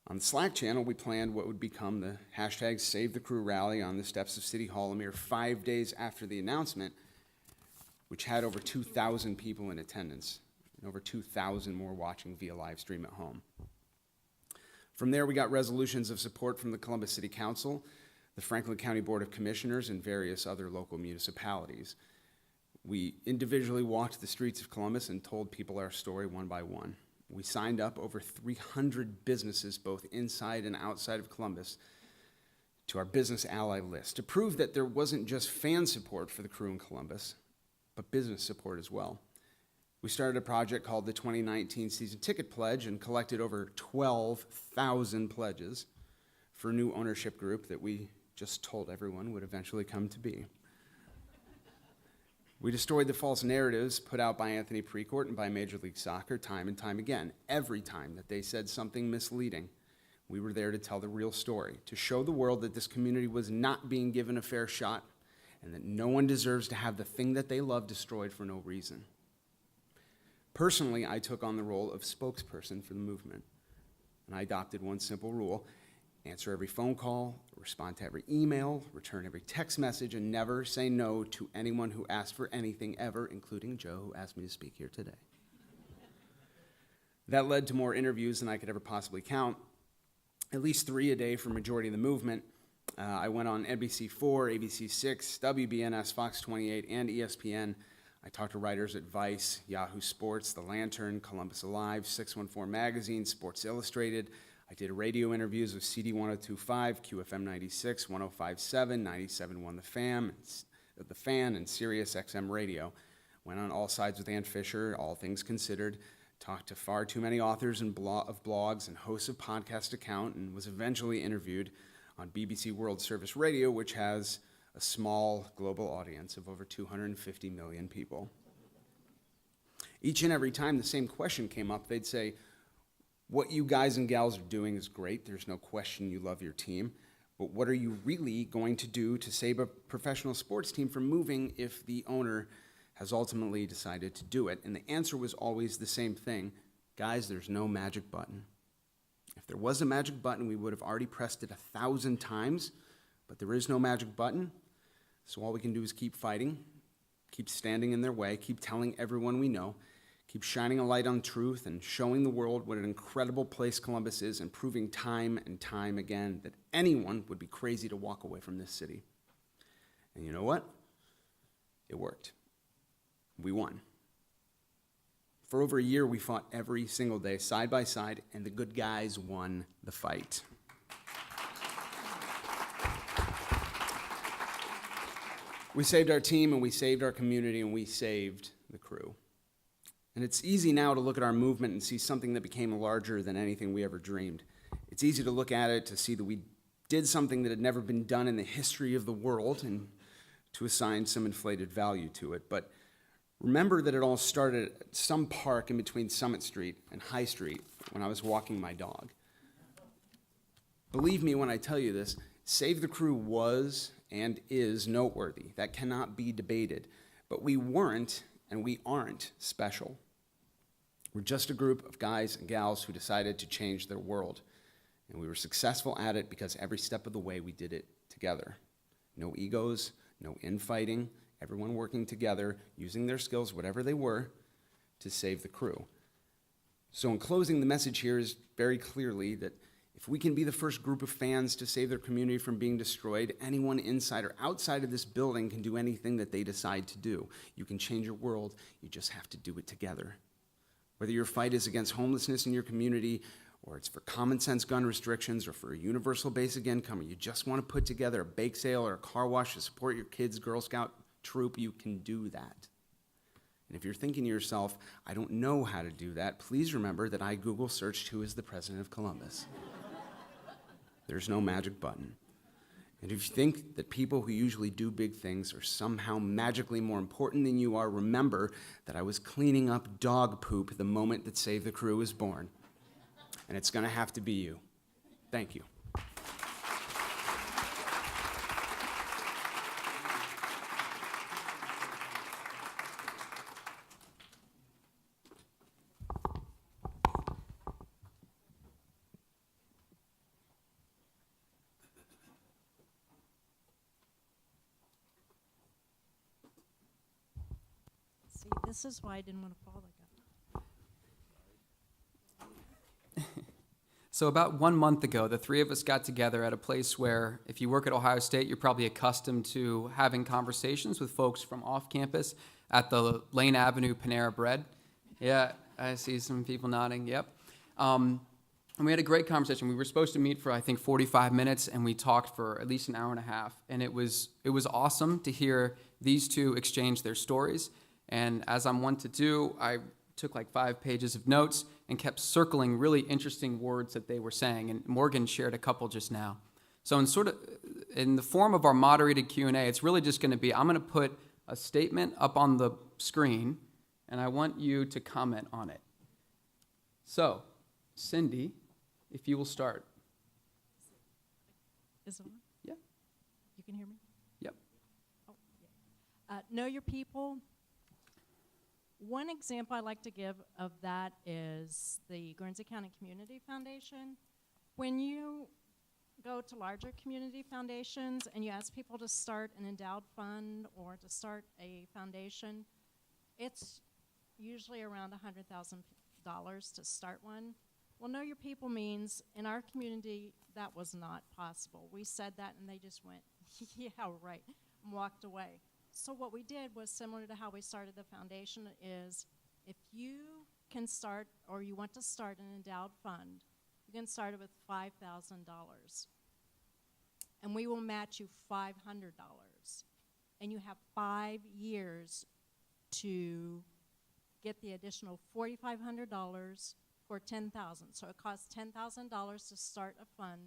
On the Slack channel, we planned what would become the hashtag Save the Crew rally on the steps of City Hall a mere 5 days after the announcement, which had over 2,000 people in attendance and over 2,000 more watching via live stream at home. From there, we got resolutions of support from the Columbus City Council, the Franklin County Board of Commissioners, and various other local municipalities. We individually walked the streets of Columbus and told people our story one by one. We signed up over 300 businesses, both inside and outside of Columbus, to our business ally list to prove that there wasn't just fan support for the crew in Columbus, but business support as well. We started a project called the 2019 Season Ticket Pledge and collected over 12,000 pledges for a new ownership group that we just told everyone would eventually come to be. We destroyed the false narratives put out by Anthony Precourt and by Major League Soccer time and time again. Every time that they said something misleading, we were there to tell the real story, to show the world that this community was not being given a fair shot and that no one deserves to have the thing that they love destroyed for no reason. Personally, I took on the role of spokesperson for the movement, and I adopted one simple rule: answer every phone call, respond to every email, return every text message, and never say no to anyone who asked for anything ever, including Joe, who asked me to speak here today. That led to more interviews than I could ever possibly count, at least 3 a day for majority of the movement. I went on NBC4, ABC6, WBNS, Fox 28, and ESPN. I talked to writers at Vice, Yahoo Sports, The Lantern, Columbus Alive, 614 Magazine, Sports Illustrated. I did radio interviews with CD 102.5, QFM 96, 105.7, 97.1 The Fan, and Sirius XM Radio. Went on All Sides with Ann Fisher, All Things Considered. Talked to far too many authors and of blogs and hosts of podcast account, and was eventually interviewed on BBC World Service Radio, which has a small global audience of over 250 million people. Each and every time the same question came up, they'd say, "What you guys and gals are doing is great. There's no question you love your team. But what are you really going to do to save a professional sports team from moving if the owner has ultimately decided to do it?" And the answer was always the same thing: "Guys, there's no magic button. If there was a magic button, we would have already pressed it 1,000 times, but there is no magic button. So all we can do is keep fighting, keep standing in their way, keep telling everyone we know, keep shining a light on truth and showing the world what an incredible place Columbus is, and proving time and time again that anyone would be crazy to walk away from this city." And you know what? It worked. We won. For over a year, we fought every single day, side by side, and the good guys won the fight. We saved our team, and we saved our community, and we saved the crew. And it's easy now to look at our movement and see something that became larger than anything we ever dreamed. It's easy to look at it to see that we did something that had never been done in the history of the world and to assign some inflated value to it. But remember that it all started at some park in between Summit Street and High Street when I was walking my dog. Believe me when I tell you this, Save the Crew was and is noteworthy. That cannot be debated. But we weren't and we aren't special. We're just a group of guys and gals who decided to change their world. And we were successful at it because every step of the way we did it together. No egos, no infighting, everyone working together, using their skills, whatever they were, to save the crew. So in closing, the message here is very clearly that if we can be the first group of fans to save their community from being destroyed, anyone inside or outside of this building can do anything that they decide to do. You can change your world, you just have to do it together. Whether your fight is against homelessness in your community, or it's for common sense gun restrictions, or for a universal basic income, or you just want to put together a bake sale or a car wash to support your kid's Girl Scout troop, you can do that. And if you're thinking to yourself, I don't know how to do that, please remember that I Google searched who is the president of Columbus. There's no magic button. And if you think that people who usually do big things are somehow magically more important than you are, remember that I was cleaning up dog poop the moment that Save the Crew was born. And it's going to have to be you. Thank you. See, this is why I didn't want to fall like that. So about 1 month ago, the three of us got together at a place where, if you work at Ohio State, you're probably accustomed to having conversations with folks from off campus at the Lane Avenue Panera Bread. Yeah, I see some people nodding, yep. And we had a great conversation. We were supposed to meet for, I think, 45 minutes, and we talked for at least an hour and a half. And it was awesome to hear these two exchange their stories. And as I'm wont to do, I took like 5 pages of notes and kept circling really interesting words that they were saying. And Morgan shared a couple just now. So in the form of our moderated Q&A, it's really just going to be, I'm going to put a statement up on the screen, and I want you to comment on it. So, Cindy, if you will start. Is it on? Yeah. You can hear me? Yep. Oh, yeah. Know your people. One example I like to give of that is the Guernsey County Community Foundation. When you go to larger community foundations and you ask people to start an endowed fund or to start a foundation, it's usually around $100,000 to start one. Well, know your people means in our community that was not possible. We said that and they just went, yeah, right, and walked away. So what we did was similar to how we started the foundation is if you can start or you want to start an endowed fund, you can start it with $5,000. And we will match you $500. And you have 5 years to get the additional $4,500 for $10,000. So it costs $10,000 to start a fund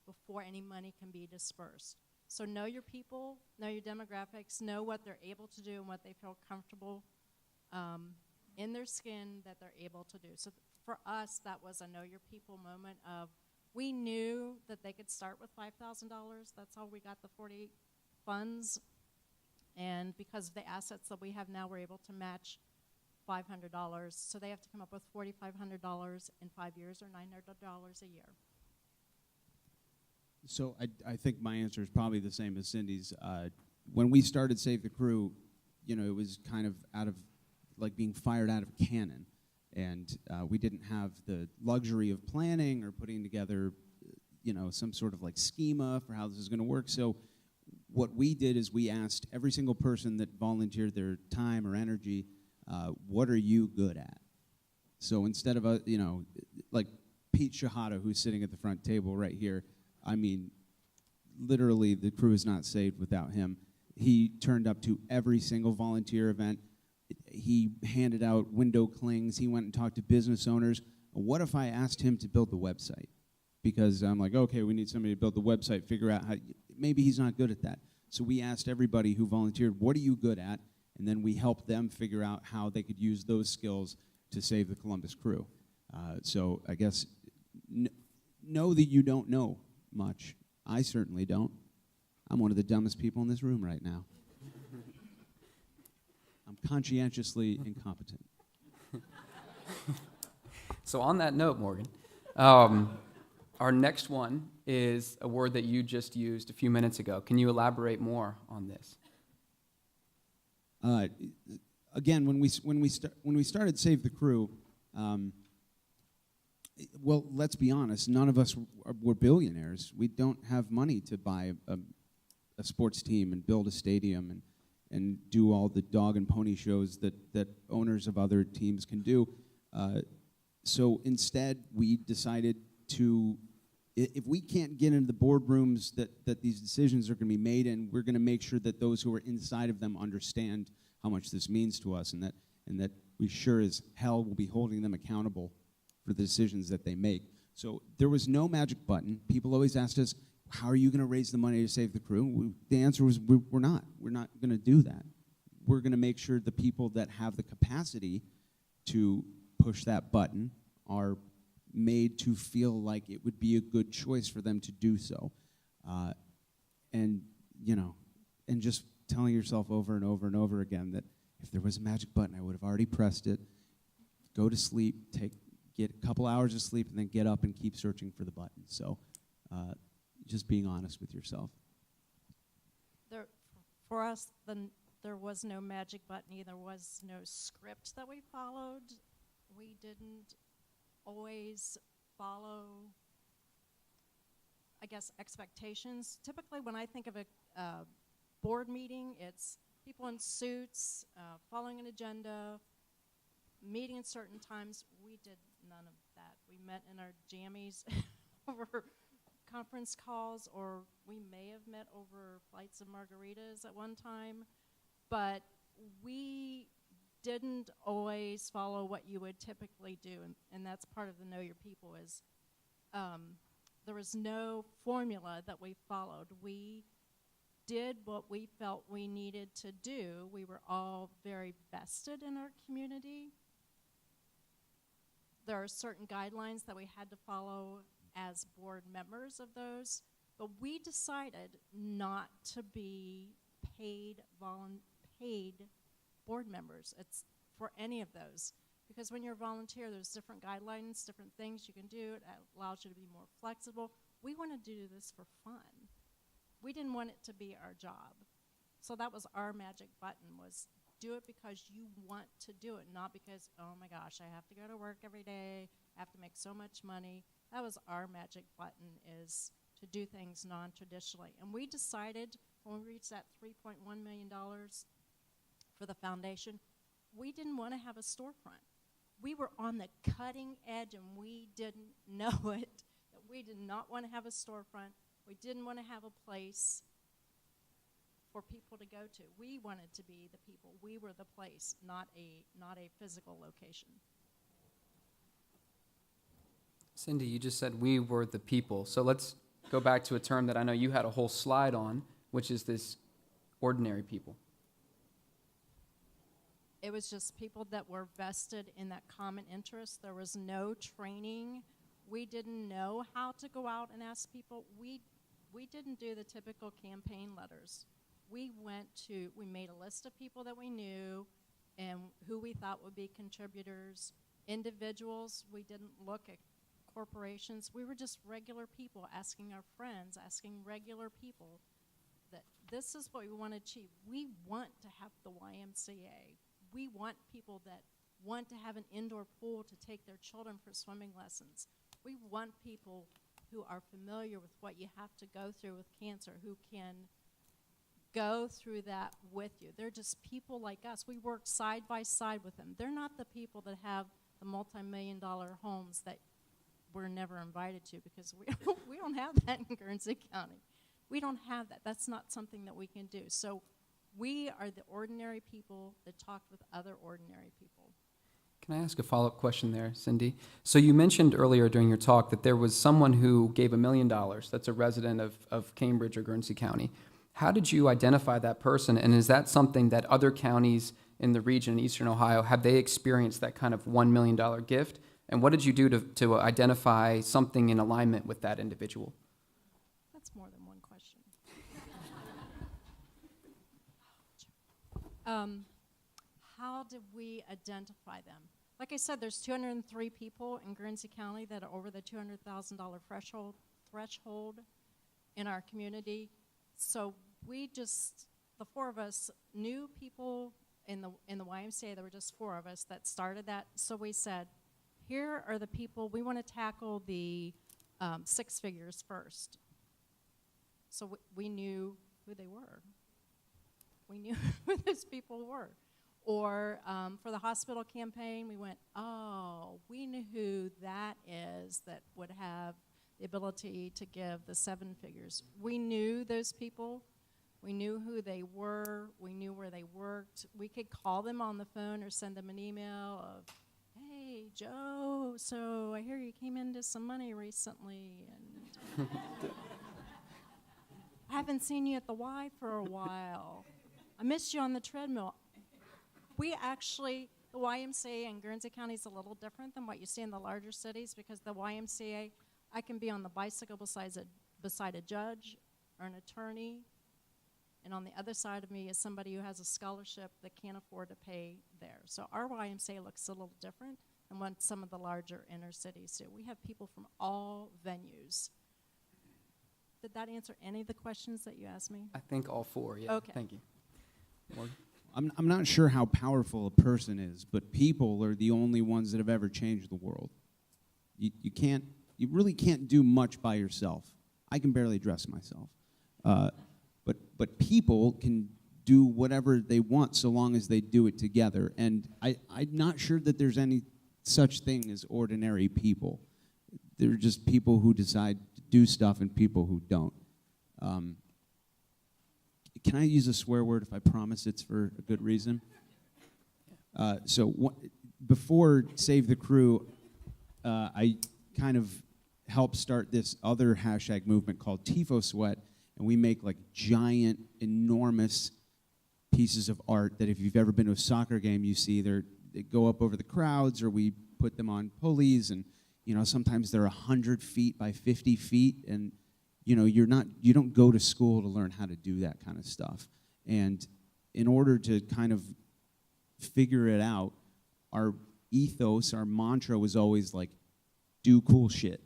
before any money can be dispersed. So know your people, know your demographics, know what they're able to do and what they feel comfortable in their skin that they're able to do. So for us, that was a know your people moment of we knew that they could start with $5,000. That's how we got the 48 funds. And because of the assets that we have now, we're able to match $500. So they have to come up with $4,500 in 5 years or $900 a year. So I think my answer is probably the same as Cindy's. When we started Save the Crew, it was kind of out of, like being fired out of a cannon. And we didn't have the luxury of planning or putting together, some sort of like schema for how this is going to work. So what we did is we asked every single person that volunteered their time or energy, what are you good at? So instead of, like Pete Shahada, who's sitting at the front table right here, I mean, literally the crew is not saved without him. He turned up to every single volunteer event. He handed out window clings. He went and talked to business owners. What if I asked him to build the website? Because I'm like, okay, we need somebody to build the website, figure out how, maybe he's not good at that. So we asked everybody who volunteered, what are you good at? And then we helped them figure out how they could use those skills to save the Columbus Crew. So I guess know that you don't know much. I certainly don't. I'm one of the dumbest people in this room right now. I'm conscientiously incompetent. So on that note, Morgan, our next one is a word that you just used a few minutes ago. Can you elaborate more on this? Again, when we started Save the Crew, well, let's be honest. None of us were billionaires. We don't have money to buy a sports team and build a stadium and do all the dog and pony shows that owners of other teams can do. So instead, we decided to, if we can't get into the boardrooms that these decisions are going to be made in, we're going to make sure that those who are inside of them understand how much this means to us, and that we sure as hell will be holding them accountable for the decisions that they make. So there was no magic button. People always asked us, how are you going to raise the money to save the crew? The answer was, we're not. We're not going to do that. We're going to make sure the people that have the capacity to push that button are made to feel like it would be a good choice for them to do so. And just telling yourself over and over and over again that if there was a magic button, I would have already pressed it. Go to sleep, get a couple hours of sleep, and then get up and keep searching for the button. So just being honest with yourself. For us, there was no magic button, there was no script that we followed. We didn't always follow, I guess, expectations. Typically, when I think of a board meeting, it's people in suits, following an agenda, meeting at certain times. We did none of that. We met in our jammies over conference calls, or we may have met over flights of margaritas at one time, but we didn't always follow what you would typically do, and that's part of the Know Your People is there was no formula that we followed. We did what we felt we needed to do. We were all very vested in our community. There are certain guidelines that we had to follow as board members of those, but we decided not to be paid board members. It's for any of those, because when you're a volunteer, there's different guidelines, different things you can do. It allows you to be more flexible. We wanted to do this for fun. We didn't want it to be our job. So that was our magic button, was do it because you want to do it, not because, oh my gosh, I have to go to work every day, I have to make so much money. That was our magic button, is to do things non-traditionally. And we decided when we reached that $3.1 million for the foundation, we didn't want to have a storefront. We were on the cutting edge, and we didn't know it. That we did not want to have a storefront. We didn't want to have a place for people to go to. We wanted to be the people. We were the place, not a physical location. Cindy, you just said we were the people. So let's go back to a term that I know you had a whole slide on, which is this ordinary people. It was just people that were vested in that common interest. There was no training. We didn't know how to go out and ask people. We didn't do the typical campaign letters. We made a list of people that we knew and who we thought would be contributors. Individuals, we didn't look at corporations. We were just regular people asking our friends, asking regular people that this is what we want to achieve. We want to have the YMCA. We want people that want to have an indoor pool to take their children for swimming lessons. We want people who are familiar with what you have to go through with cancer, who can go through that with you. They're just people like us. We work side by side with them. They're not the people that have the multi-million-dollar homes that we're never invited to, because we don't have that in Guernsey County. We don't have that. That's not something that we can do. So we are the ordinary people that talk with other ordinary people. Can I ask a follow-up question there, Cindy? So you mentioned earlier during your talk that there was someone who gave $1 million, that's a resident of Cambridge or Guernsey County. How did you identify that person, and is that something that other counties in the region in Eastern Ohio, have they experienced that kind of $1 million gift? And what did you do to identify something in alignment with that individual? That's more than one question. How did we identify them? Like I said, there's 203 people in Guernsey County that are over the $200,000 threshold in our community. So the four of us knew people in the YMCA. There were just four of us that started that. So we said, here are the people, we want to tackle the six figures first. So we knew who they were. We knew who those people were. Or for the hospital campaign, we went, oh, we knew who that is that would have the ability to give the 7 figures. We knew those people. We knew who they were. We knew where they worked. We could call them on the phone or send them an email of, hey, Joe, so I hear you came into some money recently, and I haven't seen you at the Y for a while. I missed you on the treadmill. We actually, the YMCA in Guernsey County is a little different than what you see in the larger cities, because the YMCA, I can be on the bicycle beside a judge or an attorney, and on the other side of me is somebody who has a scholarship that can't afford to pay there. So our YMCA looks a little different than what some of the larger inner cities do. We have people from all venues. Did that answer any of the questions that you asked me? I think all 4, yeah. Okay. Thank you. Morgan? I'm not sure how powerful a person is, but people are the only ones that have ever changed the world. You really can't do much by yourself. I can barely dress myself. But people can do whatever they want so long as they do it together. And I'm not sure that there's any such thing as ordinary people. They're just people who decide to do stuff and people who don't. Can I use a swear word if I promise it's for a good reason? Before Save the Crew, I kind of helped start this other hashtag movement called Tifo Sweat, and we make like giant, enormous pieces of art that if you've ever been to a soccer game, you see they go up over the crowds, or we put them on pulleys, and sometimes they're 100 feet by 50 feet, and you don't go to school to learn how to do that kind of stuff. And in order to kind of figure it out, our ethos, our mantra was always like, do cool shit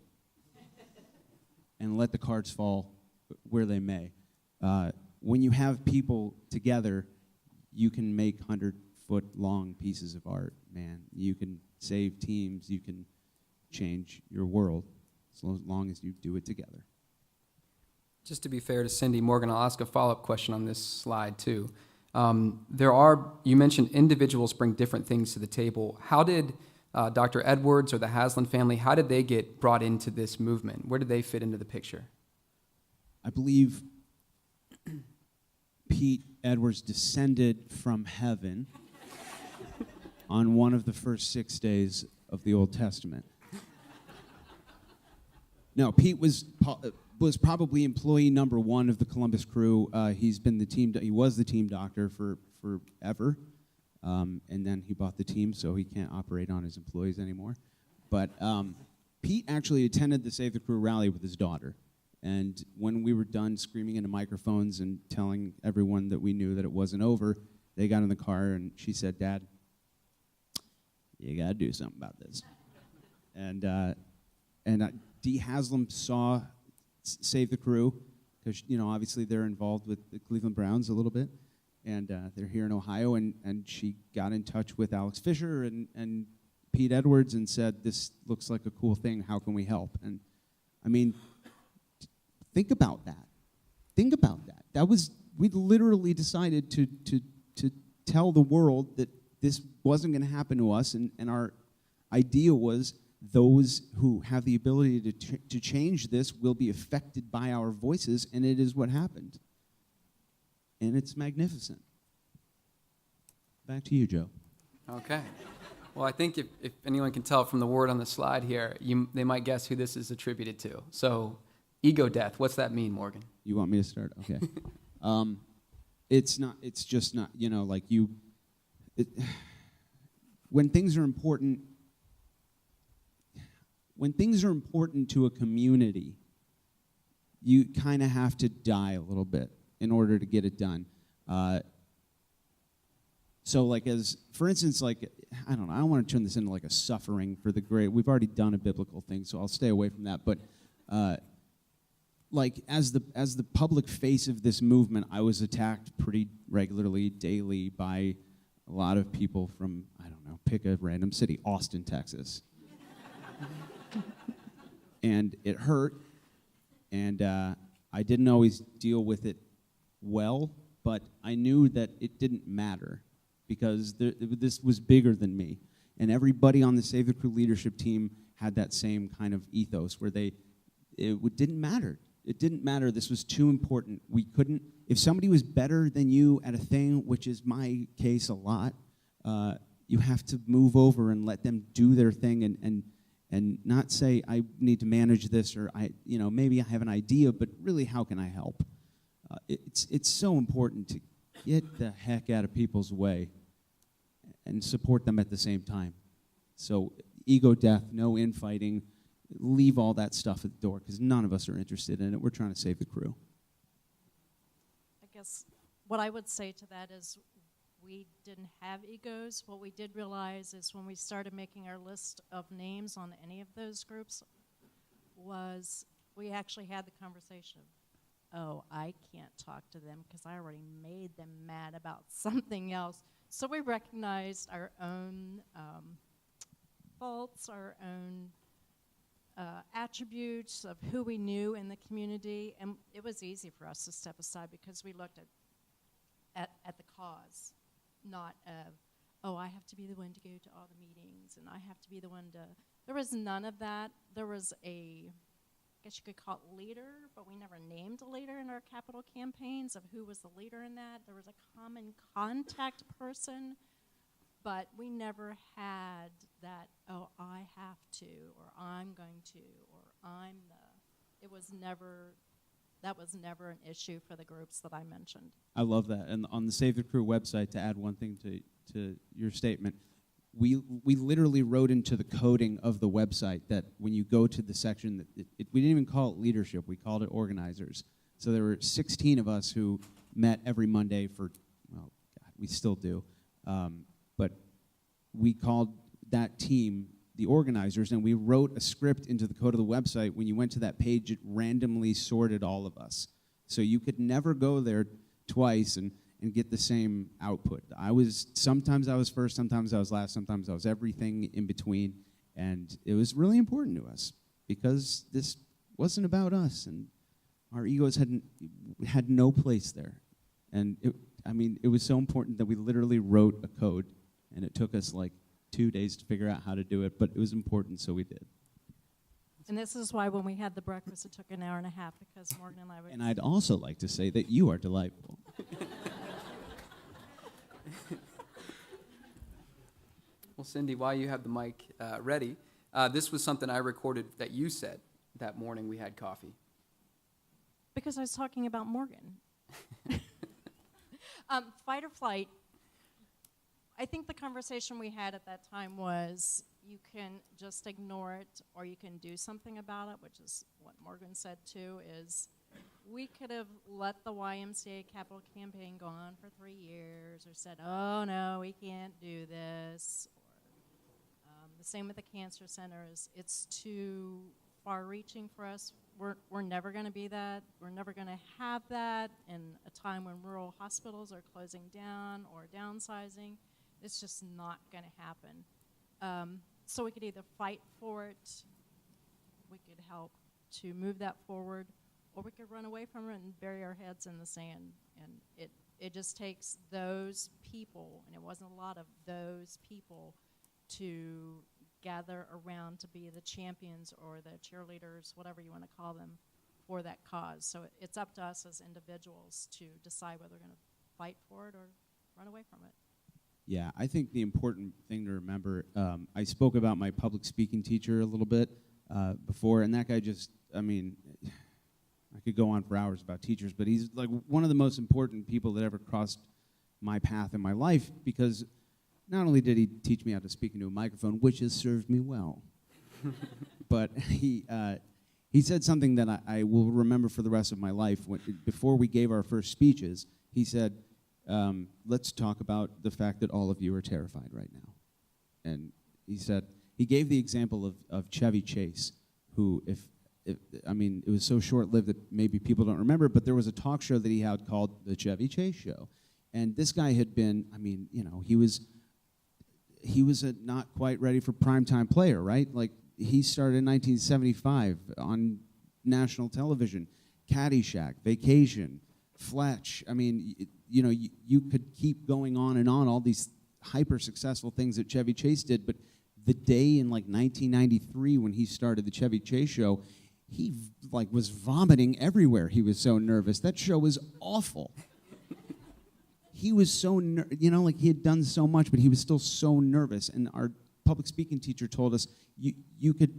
and let the cards fall where they may. When you have people together, you can make 100-foot-long pieces of art, man. You can save teams. You can change your world as long as you do it together. Just to be fair to Cindy, Morgan, I'll ask a follow-up question on this slide too. You mentioned individuals bring different things to the table. How did Dr. Edwards or the Haslam family, how did they get brought into this movement? Where did they fit into the picture? I believe Pete Edwards descended from heaven on one of the first 6 days of the Old Testament. No, Pete was probably employee number 1 of the Columbus crew. He was the team doctor for forever, and then he bought the team, so he can't operate on his employees anymore. But Pete actually attended the Save the Crew rally with his daughter. And when we were done screaming into microphones and telling everyone that we knew that it wasn't over, they got in the car and she said, "Dad, you got to do something about this." And Dee Haslam saw Save the Crew because, obviously they're involved with the Cleveland Browns a little bit. And they're here in Ohio. And she got in touch with Alex Fisher and Pete Edwards and said, "This looks like a cool thing. How can we help?" And, I mean, think about that. Think about that. We literally decided to tell the world that this wasn't going to happen to us, and our idea was those who have the ability to change this will be affected by our voices, and it is what happened. And it's magnificent. Back to you, Joe. Okay. Well, I think if anyone can tell from the word on the slide here, they might guess who this is attributed to. So, ego death, what's that mean, Morgan? You want me to start? Okay. It's just not, when things are important to a community, you kind of have to die a little bit in order to get it done. So for instance, I don't know, I don't want to turn this into like a suffering for the great. We've already done a biblical thing, so I'll stay away from that. But as the public face of this movement, I was attacked pretty regularly, daily, by a lot of people from, I don't know, pick a random city, Austin, Texas. And it hurt, and I didn't always deal with it well, but I knew that it didn't matter because this was bigger than me. And everybody on the Save the Crew leadership team had that same kind of ethos where it didn't matter. It didn't matter. This was too important. We couldn't, if somebody was better than you at a thing, which is my case a lot, you have to move over and let them do their thing and not say, I need to manage this, or maybe I have an idea, but really, how can I help? It's so important to get the heck out of people's way and support them at the same time. So ego death, no infighting, leave all that stuff at the door, because none of us are interested in it. We're trying to save the crew. I guess what I would say to that is we didn't have egos. What we did realize is when we started making our list of names on any of those groups was we actually had the conversation of, oh, I can't talk to them because I already made them mad about something else. So we recognized our own faults, our own attributes of who we knew in the community, and it was easy for us to step aside because we looked at the cause, not of, oh, I have to be the one to go to all the meetings, and I have to be the one to, there was none of that. There was I guess you could call it leader, but we never named a leader in our capital campaigns of who was the leader in that. There was a common contact person, but we never had that, oh, I have to, or I'm going to, or that was never an issue for the groups that I mentioned. I love that. And on the Save the Crew website, to add one thing to your statement, we literally wrote into the coding of the website that when you go to the section, that we didn't even call it leadership, we called it organizers. So there were 16 of us who met every Monday for, well, God, we still do. But we called that team the organizers, and we wrote a script into the code of the website. When you went to that page, it randomly sorted all of us. So you could never go there twice and get the same output. Sometimes I was first, sometimes I was last, sometimes I was everything in between, and it was really important to us because this wasn't about us, and our egos had no place there. And it was so important that we literally wrote a code, and it took us like 2 days to figure out how to do it, but it was important, so we did. And this is why when we had the breakfast, it took an hour and a half because Morgan and I were... And I'd also like to say that you are delightful. Well, Cindy, while you have the mic ready, this was something I recorded that you said that morning we had coffee. Because I was talking about Morgan. Fight or flight, I think the conversation we had at that time was you can just ignore it or you can do something about it, which is what Morgan said too, is we could have let the YMCA capital campaign go on for 3 years or said, oh no, we can't do this. Or the same with the cancer centers. It's too far-reaching for us. We're never going to be that. We're never going to have that in a time when rural hospitals are closing down or downsizing. It's just not going to happen. So we could either fight for it, we could help to move that forward, or we could run away from it and bury our heads in the sand. And it just takes those people, and it wasn't a lot of those people, to gather around to be the champions or the cheerleaders, whatever you want to call them, for that cause. So it's up to us as individuals to decide whether we're going to fight for it or run away from it. Yeah, I think the important thing to remember, I spoke about my public speaking teacher a little bit before, and that guy just, I could go on for hours about teachers, but he's like one of the most important people that ever crossed my path in my life, because not only did he teach me how to speak into a microphone, which has served me well, but he said something that I will remember for the rest of my life. Before we gave our first speeches, he said, let's talk about the fact that all of you are terrified right now. And he said, he gave the example of Chevy Chase, who, it was so short-lived that maybe people don't remember, but there was a talk show that he had called The Chevy Chase Show. And this guy had been, he was a not quite ready for primetime player, right? Like, he started in 1975 on national television, Caddyshack, Vacation, Fletch. You could keep going on and on, all these hyper successful things that Chevy Chase did, but the day in like 1993 when he started the Chevy Chase show, he like was vomiting everywhere. He was so nervous. That show was awful. He was so, like he had done so much, but he was still so nervous. And our public speaking teacher told us, you could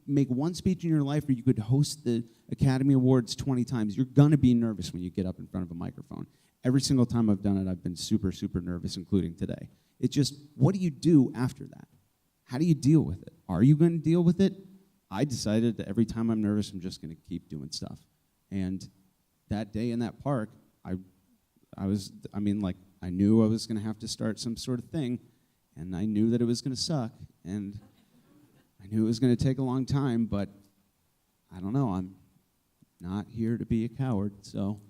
make one speech in your life, or you could host the Academy Awards 20 times. You're gonna be nervous when you get up in front of a microphone. Every single time I've done it, I've been super, super nervous, including today. It's just, what do you do after that? How do you deal with it? Are you gonna deal with it? I decided that every time I'm nervous, I'm just gonna keep doing stuff. And that day in that park, I knew I was gonna have to start some sort of thing, and I knew that it was gonna suck, and I knew it was gonna take a long time, but I don't know, I'm not here to be a coward, so,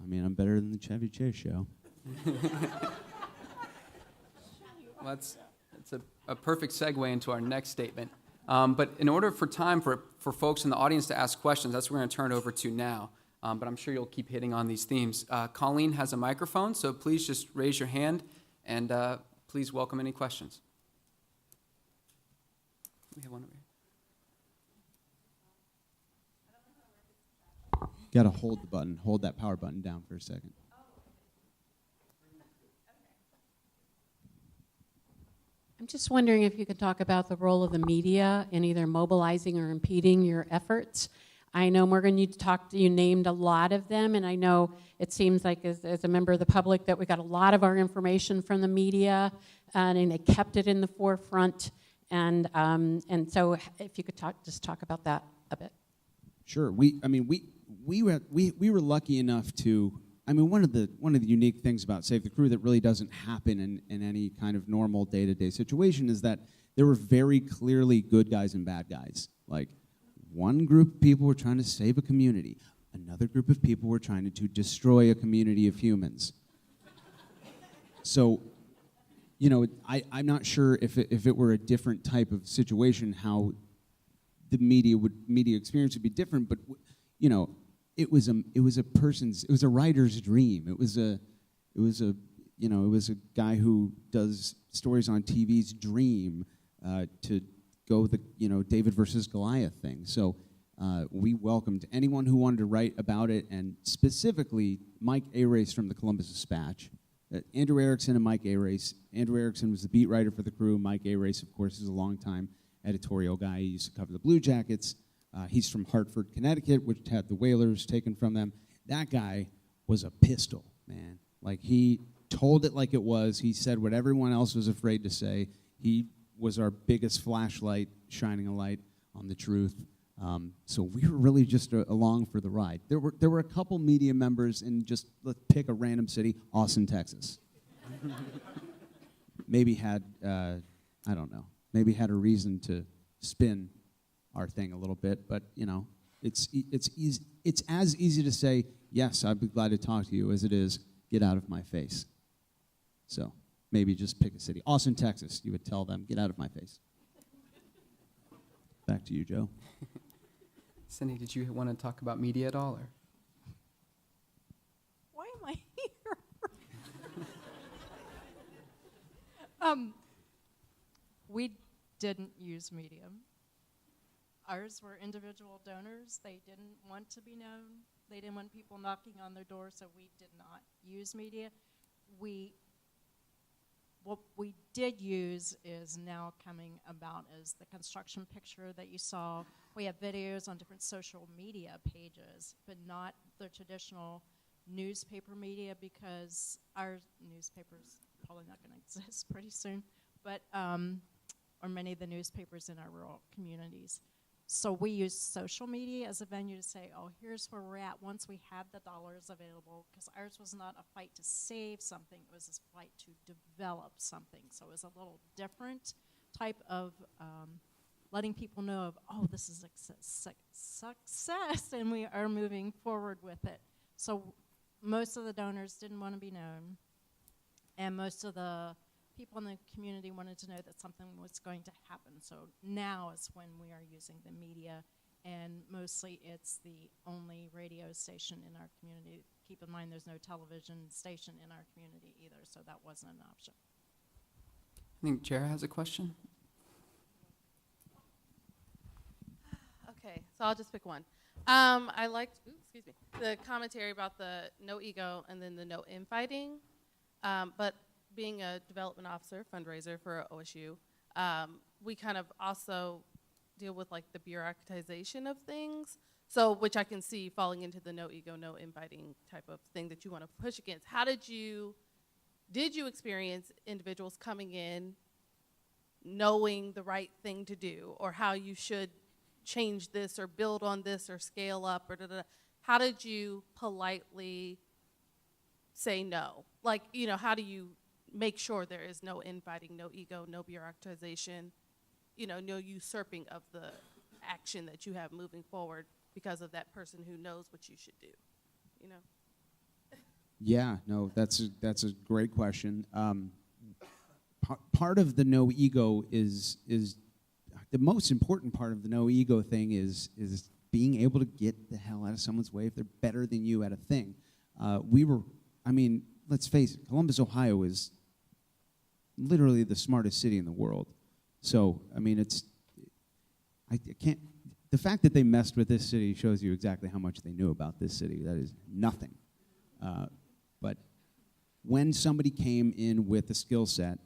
I'm better than the Chevy Chase show. Well, that's a perfect segue into our next statement. But in order for time for folks in the audience to ask questions, that's what we're going to turn it over to now. But I'm sure you'll keep hitting on these themes. Colleen has a microphone, so please just raise your hand, and please welcome any questions. We have one over here. Got to hold that power button down for a second. I'm just wondering if you could talk about the role of the media in either mobilizing or impeding your efforts. I know, Morgan, you named a lot of them, and I know it seems like as a member of the public that we got a lot of our information from the media, and they kept it in the forefront. And so if you could talk about that a bit. Sure. We were lucky enough to. One of the unique things about Save the Crew that really doesn't happen in any kind of normal day-to-day situation is that there were very clearly good guys and bad guys. Like, one group of people were trying to save a community. Another group of people were trying to destroy a community of humans. So, I'm not sure if it were a different type of situation, how the media experience would be different, but, it was a writer's dream. It was a guy who does stories on TV's dream to go the David versus Goliath thing. So we welcomed anyone who wanted to write about it, and specifically Mike Arace from the Columbus Dispatch. Andrew Erickson and Mike Arace. Andrew Erickson was the beat writer for the Crew. Mike Arace, of course, is a longtime editorial guy. He used to cover the Blue Jackets. He's from Hartford, Connecticut, which had the Whalers taken from them. That guy was a pistol, man. Like, he told it like it was. He said what everyone else was afraid to say. He was our biggest flashlight, shining a light on the truth. So we were really just along for the ride. There were a couple media members in, just let's pick a random city, Austin, Texas. Maybe had, I don't know, maybe had a reason to spin our thing a little bit, but it's easy. It's as easy to say, yes, I'd be glad to talk to you, as it is, get out of my face. So maybe just pick a city. Austin, Texas, you would tell them, get out of my face. Back to you, Joe. Cindy, did you want to talk about media at all? Or? Why am I here? We didn't use Medium. Ours were individual donors. They didn't want to be known. They didn't want people knocking on their door, so we did not use media. What we did use is now coming about as the construction picture that you saw. We have videos on different social media pages, but not the traditional newspaper media, because our newspaper's probably not going to exist pretty soon, but or many of the newspapers in our rural communities. So we use social media as a venue to say, oh, here's where we're at once we have the dollars available, because ours was not a fight to save something, it was a fight to develop something. So it was a little different type of letting people know of, oh, this is a success, and we are moving forward with it. So most of the donors didn't want to be known, and most of the people in the community wanted to know that something was going to happen. So now is when we are using the media, and mostly it's the only radio station in our community keep in mind there's no television station in our community either, so that wasn't an option. I think Jara has a question. Okay, so I'll just pick one. I liked, excuse me, the commentary about the no ego and then the no infighting. But being a development officer, fundraiser for OSU, we kind of also deal with like the bureaucratization of things. So, which I can see falling into the no ego, no infighting type of thing that you want to push against. How did you experience individuals coming in knowing the right thing to do, or how you should change this or build on this or scale up or da-da-da? How did you politely say no? Like, you know, how do you make sure there is no infighting, no ego, no bureaucratization, you know, no usurping of the action that you have moving forward because of that person who knows what you should do, you know? Yeah, no, that's a great question. Part of the no ego is the most important part of the no ego thing is being able to get the hell out of someone's way if they're better than you at a thing. Let's face it, Columbus, Ohio is literally the smartest city in the world. So, I mean, I can't, the fact that they messed with this city shows you exactly how much they knew about this city. That is nothing. But when somebody came in with a skill set,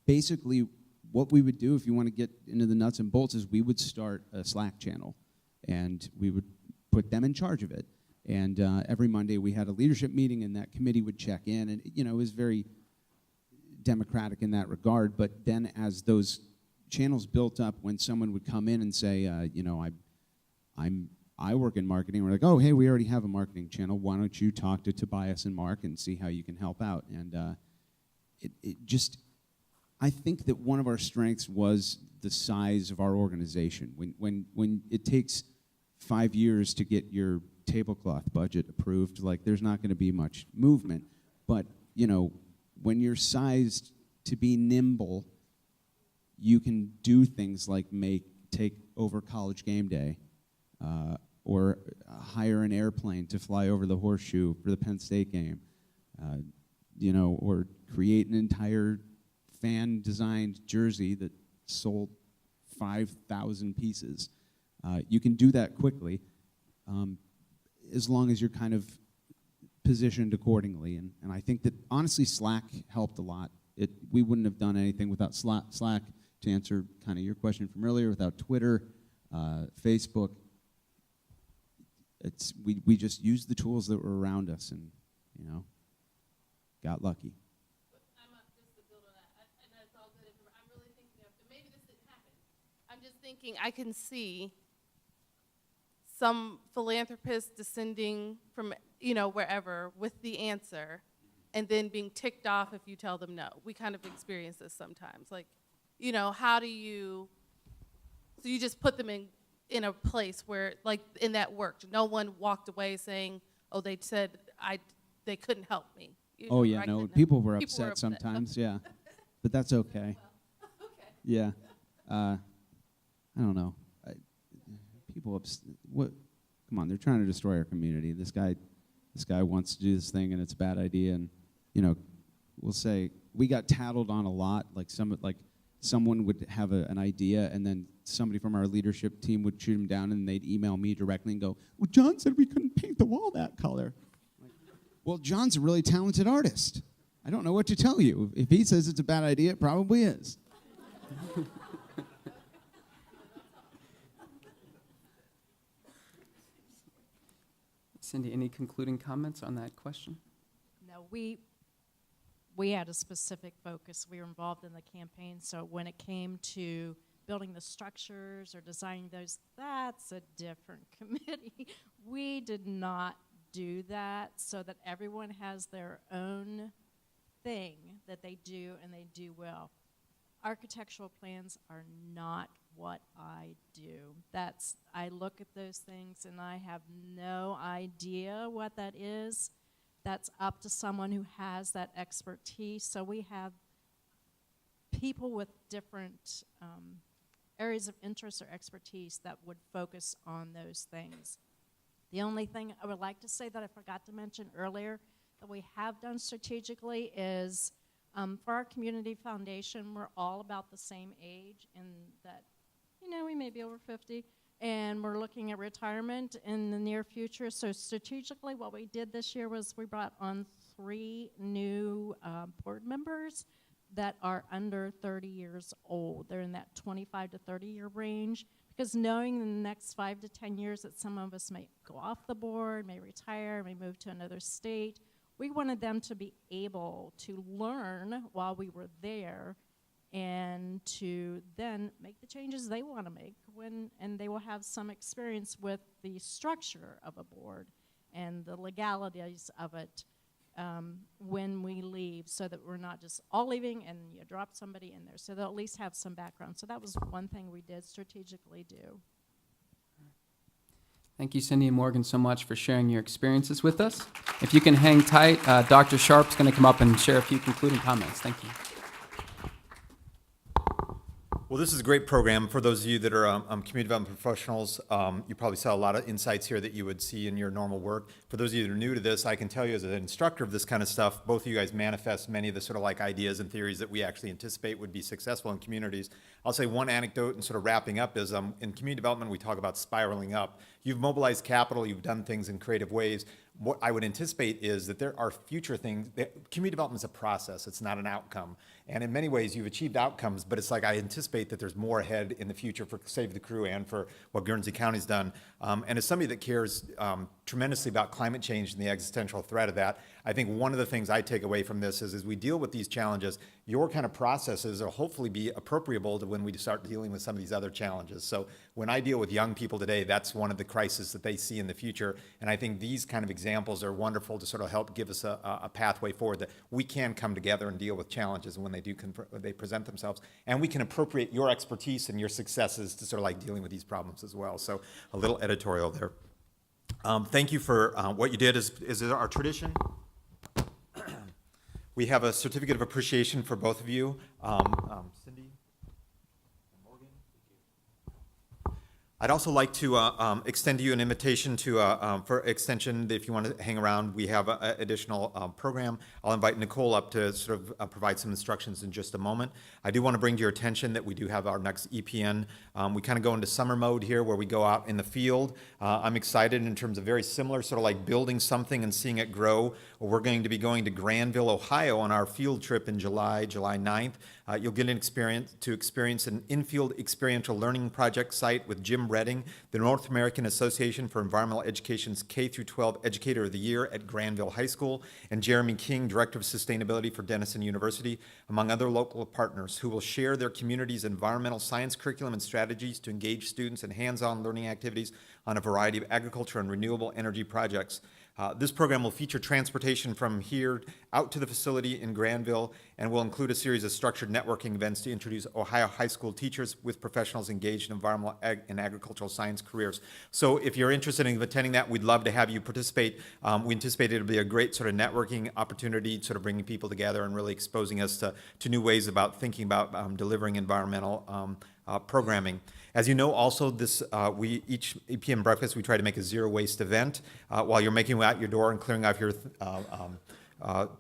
basically what we would do, if you want to get into the nuts and bolts, is we would start a Slack channel, and we would put them in charge of it. And every Monday we had a leadership meeting, and that committee would check in, and it was very democratic in that regard. But then as those channels built up, when someone would come in and say, I work in marketing, we're like, oh, hey, we already have a marketing channel. Why don't you talk to Tobias and Mark and see how you can help out? And I think that one of our strengths was the size of our organization. When it takes 5 years to get your tablecloth budget approved, like, there's not going to be much movement. But, when you're sized to be nimble, you can do things like take over College Game Day, or hire an airplane to fly over the Horseshoe for the Penn State game, or create an entire fan-designed jersey that sold 5,000 pieces. You can do that quickly, as long as you're kind of positioned accordingly. And I think that, honestly, Slack helped a lot. We wouldn't have done anything without Slack, to answer kind of your question from earlier, without Twitter, Facebook. We just used the tools that were around us, and got lucky. But just to build on that, and that's all good. I'm really thinking of, maybe this didn't happen. I'm just thinking I can see some philanthropist descending from wherever with the answer, and then being ticked off if you tell them no. We kind of experience this sometimes. Like, how do you? So you just put them in a place where, like, in that worked. No one walked away saying, "Oh, they said they couldn't help me." Oh yeah, no. People were upset sometimes. Yeah, but that's okay. Well, okay. Yeah, I don't know. People what? Come on, they're trying to destroy our community. This guy wants to do this thing, and it's a bad idea. And we'll say we got tattled on a lot. Like someone would have an idea, and then somebody from our leadership team would shoot him down, and they'd email me directly and go, "Well, John said we couldn't paint the wall that color." Well, John's a really talented artist. I don't know what to tell you. If he says it's a bad idea, it probably is. Cindy, any concluding comments on that question? No, we had a specific focus. We were involved in the campaign, so when it came to building the structures or designing those, that's a different committee. We did not do that, so that everyone has their own thing that they do, and they do well. Architectural plans are not what I do. I look at those things and I have no idea what that is. That's up to someone who has that expertise. So we have people with different areas of interest or expertise that would focus on those things. The only thing I would like to say that I forgot to mention earlier that we have done strategically is for our community foundation, we're all about the same age, and that, we may be over 50, and we're looking at retirement in the near future. So strategically, what we did this year was we brought on 3 new board members that are under 30 years old. They're in that 25 to 30-year range, because knowing in the next 5 to 10 years that some of us may go off the board, may retire, may move to another state, we wanted them to be able to learn while we were there and to then make the changes they want to make and they will have some experience with the structure of a board and the legalities of it when we leave, so that we're not just all leaving and you drop somebody in there. So they'll at least have some background. So that was one thing we did strategically do. Thank you, Cindy and Morgan, so much for sharing your experiences with us. If you can hang tight, Dr. Sharp's going to come up and share a few concluding comments. Thank you. Well, this is a great program. For those of you that are community development professionals, you probably saw a lot of insights here that you would see in your normal work. For those of you that are new to this, I can tell you as an instructor of this kind of stuff, both of you guys manifest many of the sort of like ideas and theories that we actually anticipate would be successful in communities. I'll say one anecdote and sort of wrapping up is in community development, we talk about spiraling up. You've mobilized capital, you've done things in creative ways. What I would anticipate is that there are future things. Community development is a process, it's not an outcome. And in many ways, you've achieved outcomes, but it's like I anticipate that there's more ahead in the future for Save the Crew and for what Guernsey County's done. And as somebody that cares tremendously about climate change and the existential threat of that, I think one of the things I take away from this is as we deal with these challenges, your kind of processes will hopefully be appropriable to when we start dealing with some of these other challenges. So when I deal with young people today, that's one of the crises that they see in the future. And I think these kind of examples are wonderful to sort of help give us a pathway forward that we can come together and deal with challenges when they present themselves. And we can appropriate your expertise and your successes to sort of like dealing with these problems as well. So a little editorial there. Thank you for what you did. Is our tradition? We have a certificate of appreciation for both of you. Cindy and Morgan. I'd also like to extend to you an invitation for extension. If you want to hang around, we have an additional program. I'll invite Nicole up to sort of provide some instructions in just a moment. I do want to bring to your attention that we do have our next EPN. We kind of go into summer mode here where we go out in the field. I'm excited in terms of very similar, sort of like building something and seeing it grow. We're going to be going to Granville, Ohio on our field trip in July 9th. You'll get an experience an in-field experiential learning project site with Jim Redding, the North American Association for Environmental Education's K-12 Educator of the Year at Granville High School, and Jeremy King, Director of Sustainability for Denison University, among other local partners who will share their community's environmental science curriculum and strategies to engage students in hands-on learning activities on a variety of agriculture and renewable energy projects. This program will feature transportation from here out to the facility in Granville and will include a series of structured networking events to introduce Ohio high school teachers with professionals engaged in environmental and agricultural science careers. So if you're interested in attending that, we'd love to have you participate. We anticipate it'll be a great sort of networking opportunity, sort of bringing people together and really exposing us to new ways about thinking about delivering environmental programming. As you know, also each EPN breakfast, we try to make a zero waste event. While you're making out your door and clearing off your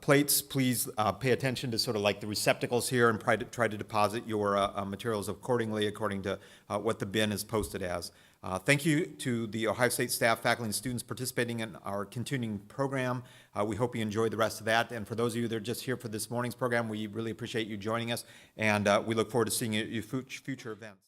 plates, please pay attention to sort of like the receptacles here and try to deposit your materials accordingly, according to what the bin is posted as. Thank you to the Ohio State staff, faculty, and students participating in our continuing program. We hope you enjoy the rest of that. And for those of you that are just here for this morning's program, we really appreciate you joining us, and we look forward to seeing you at your future events.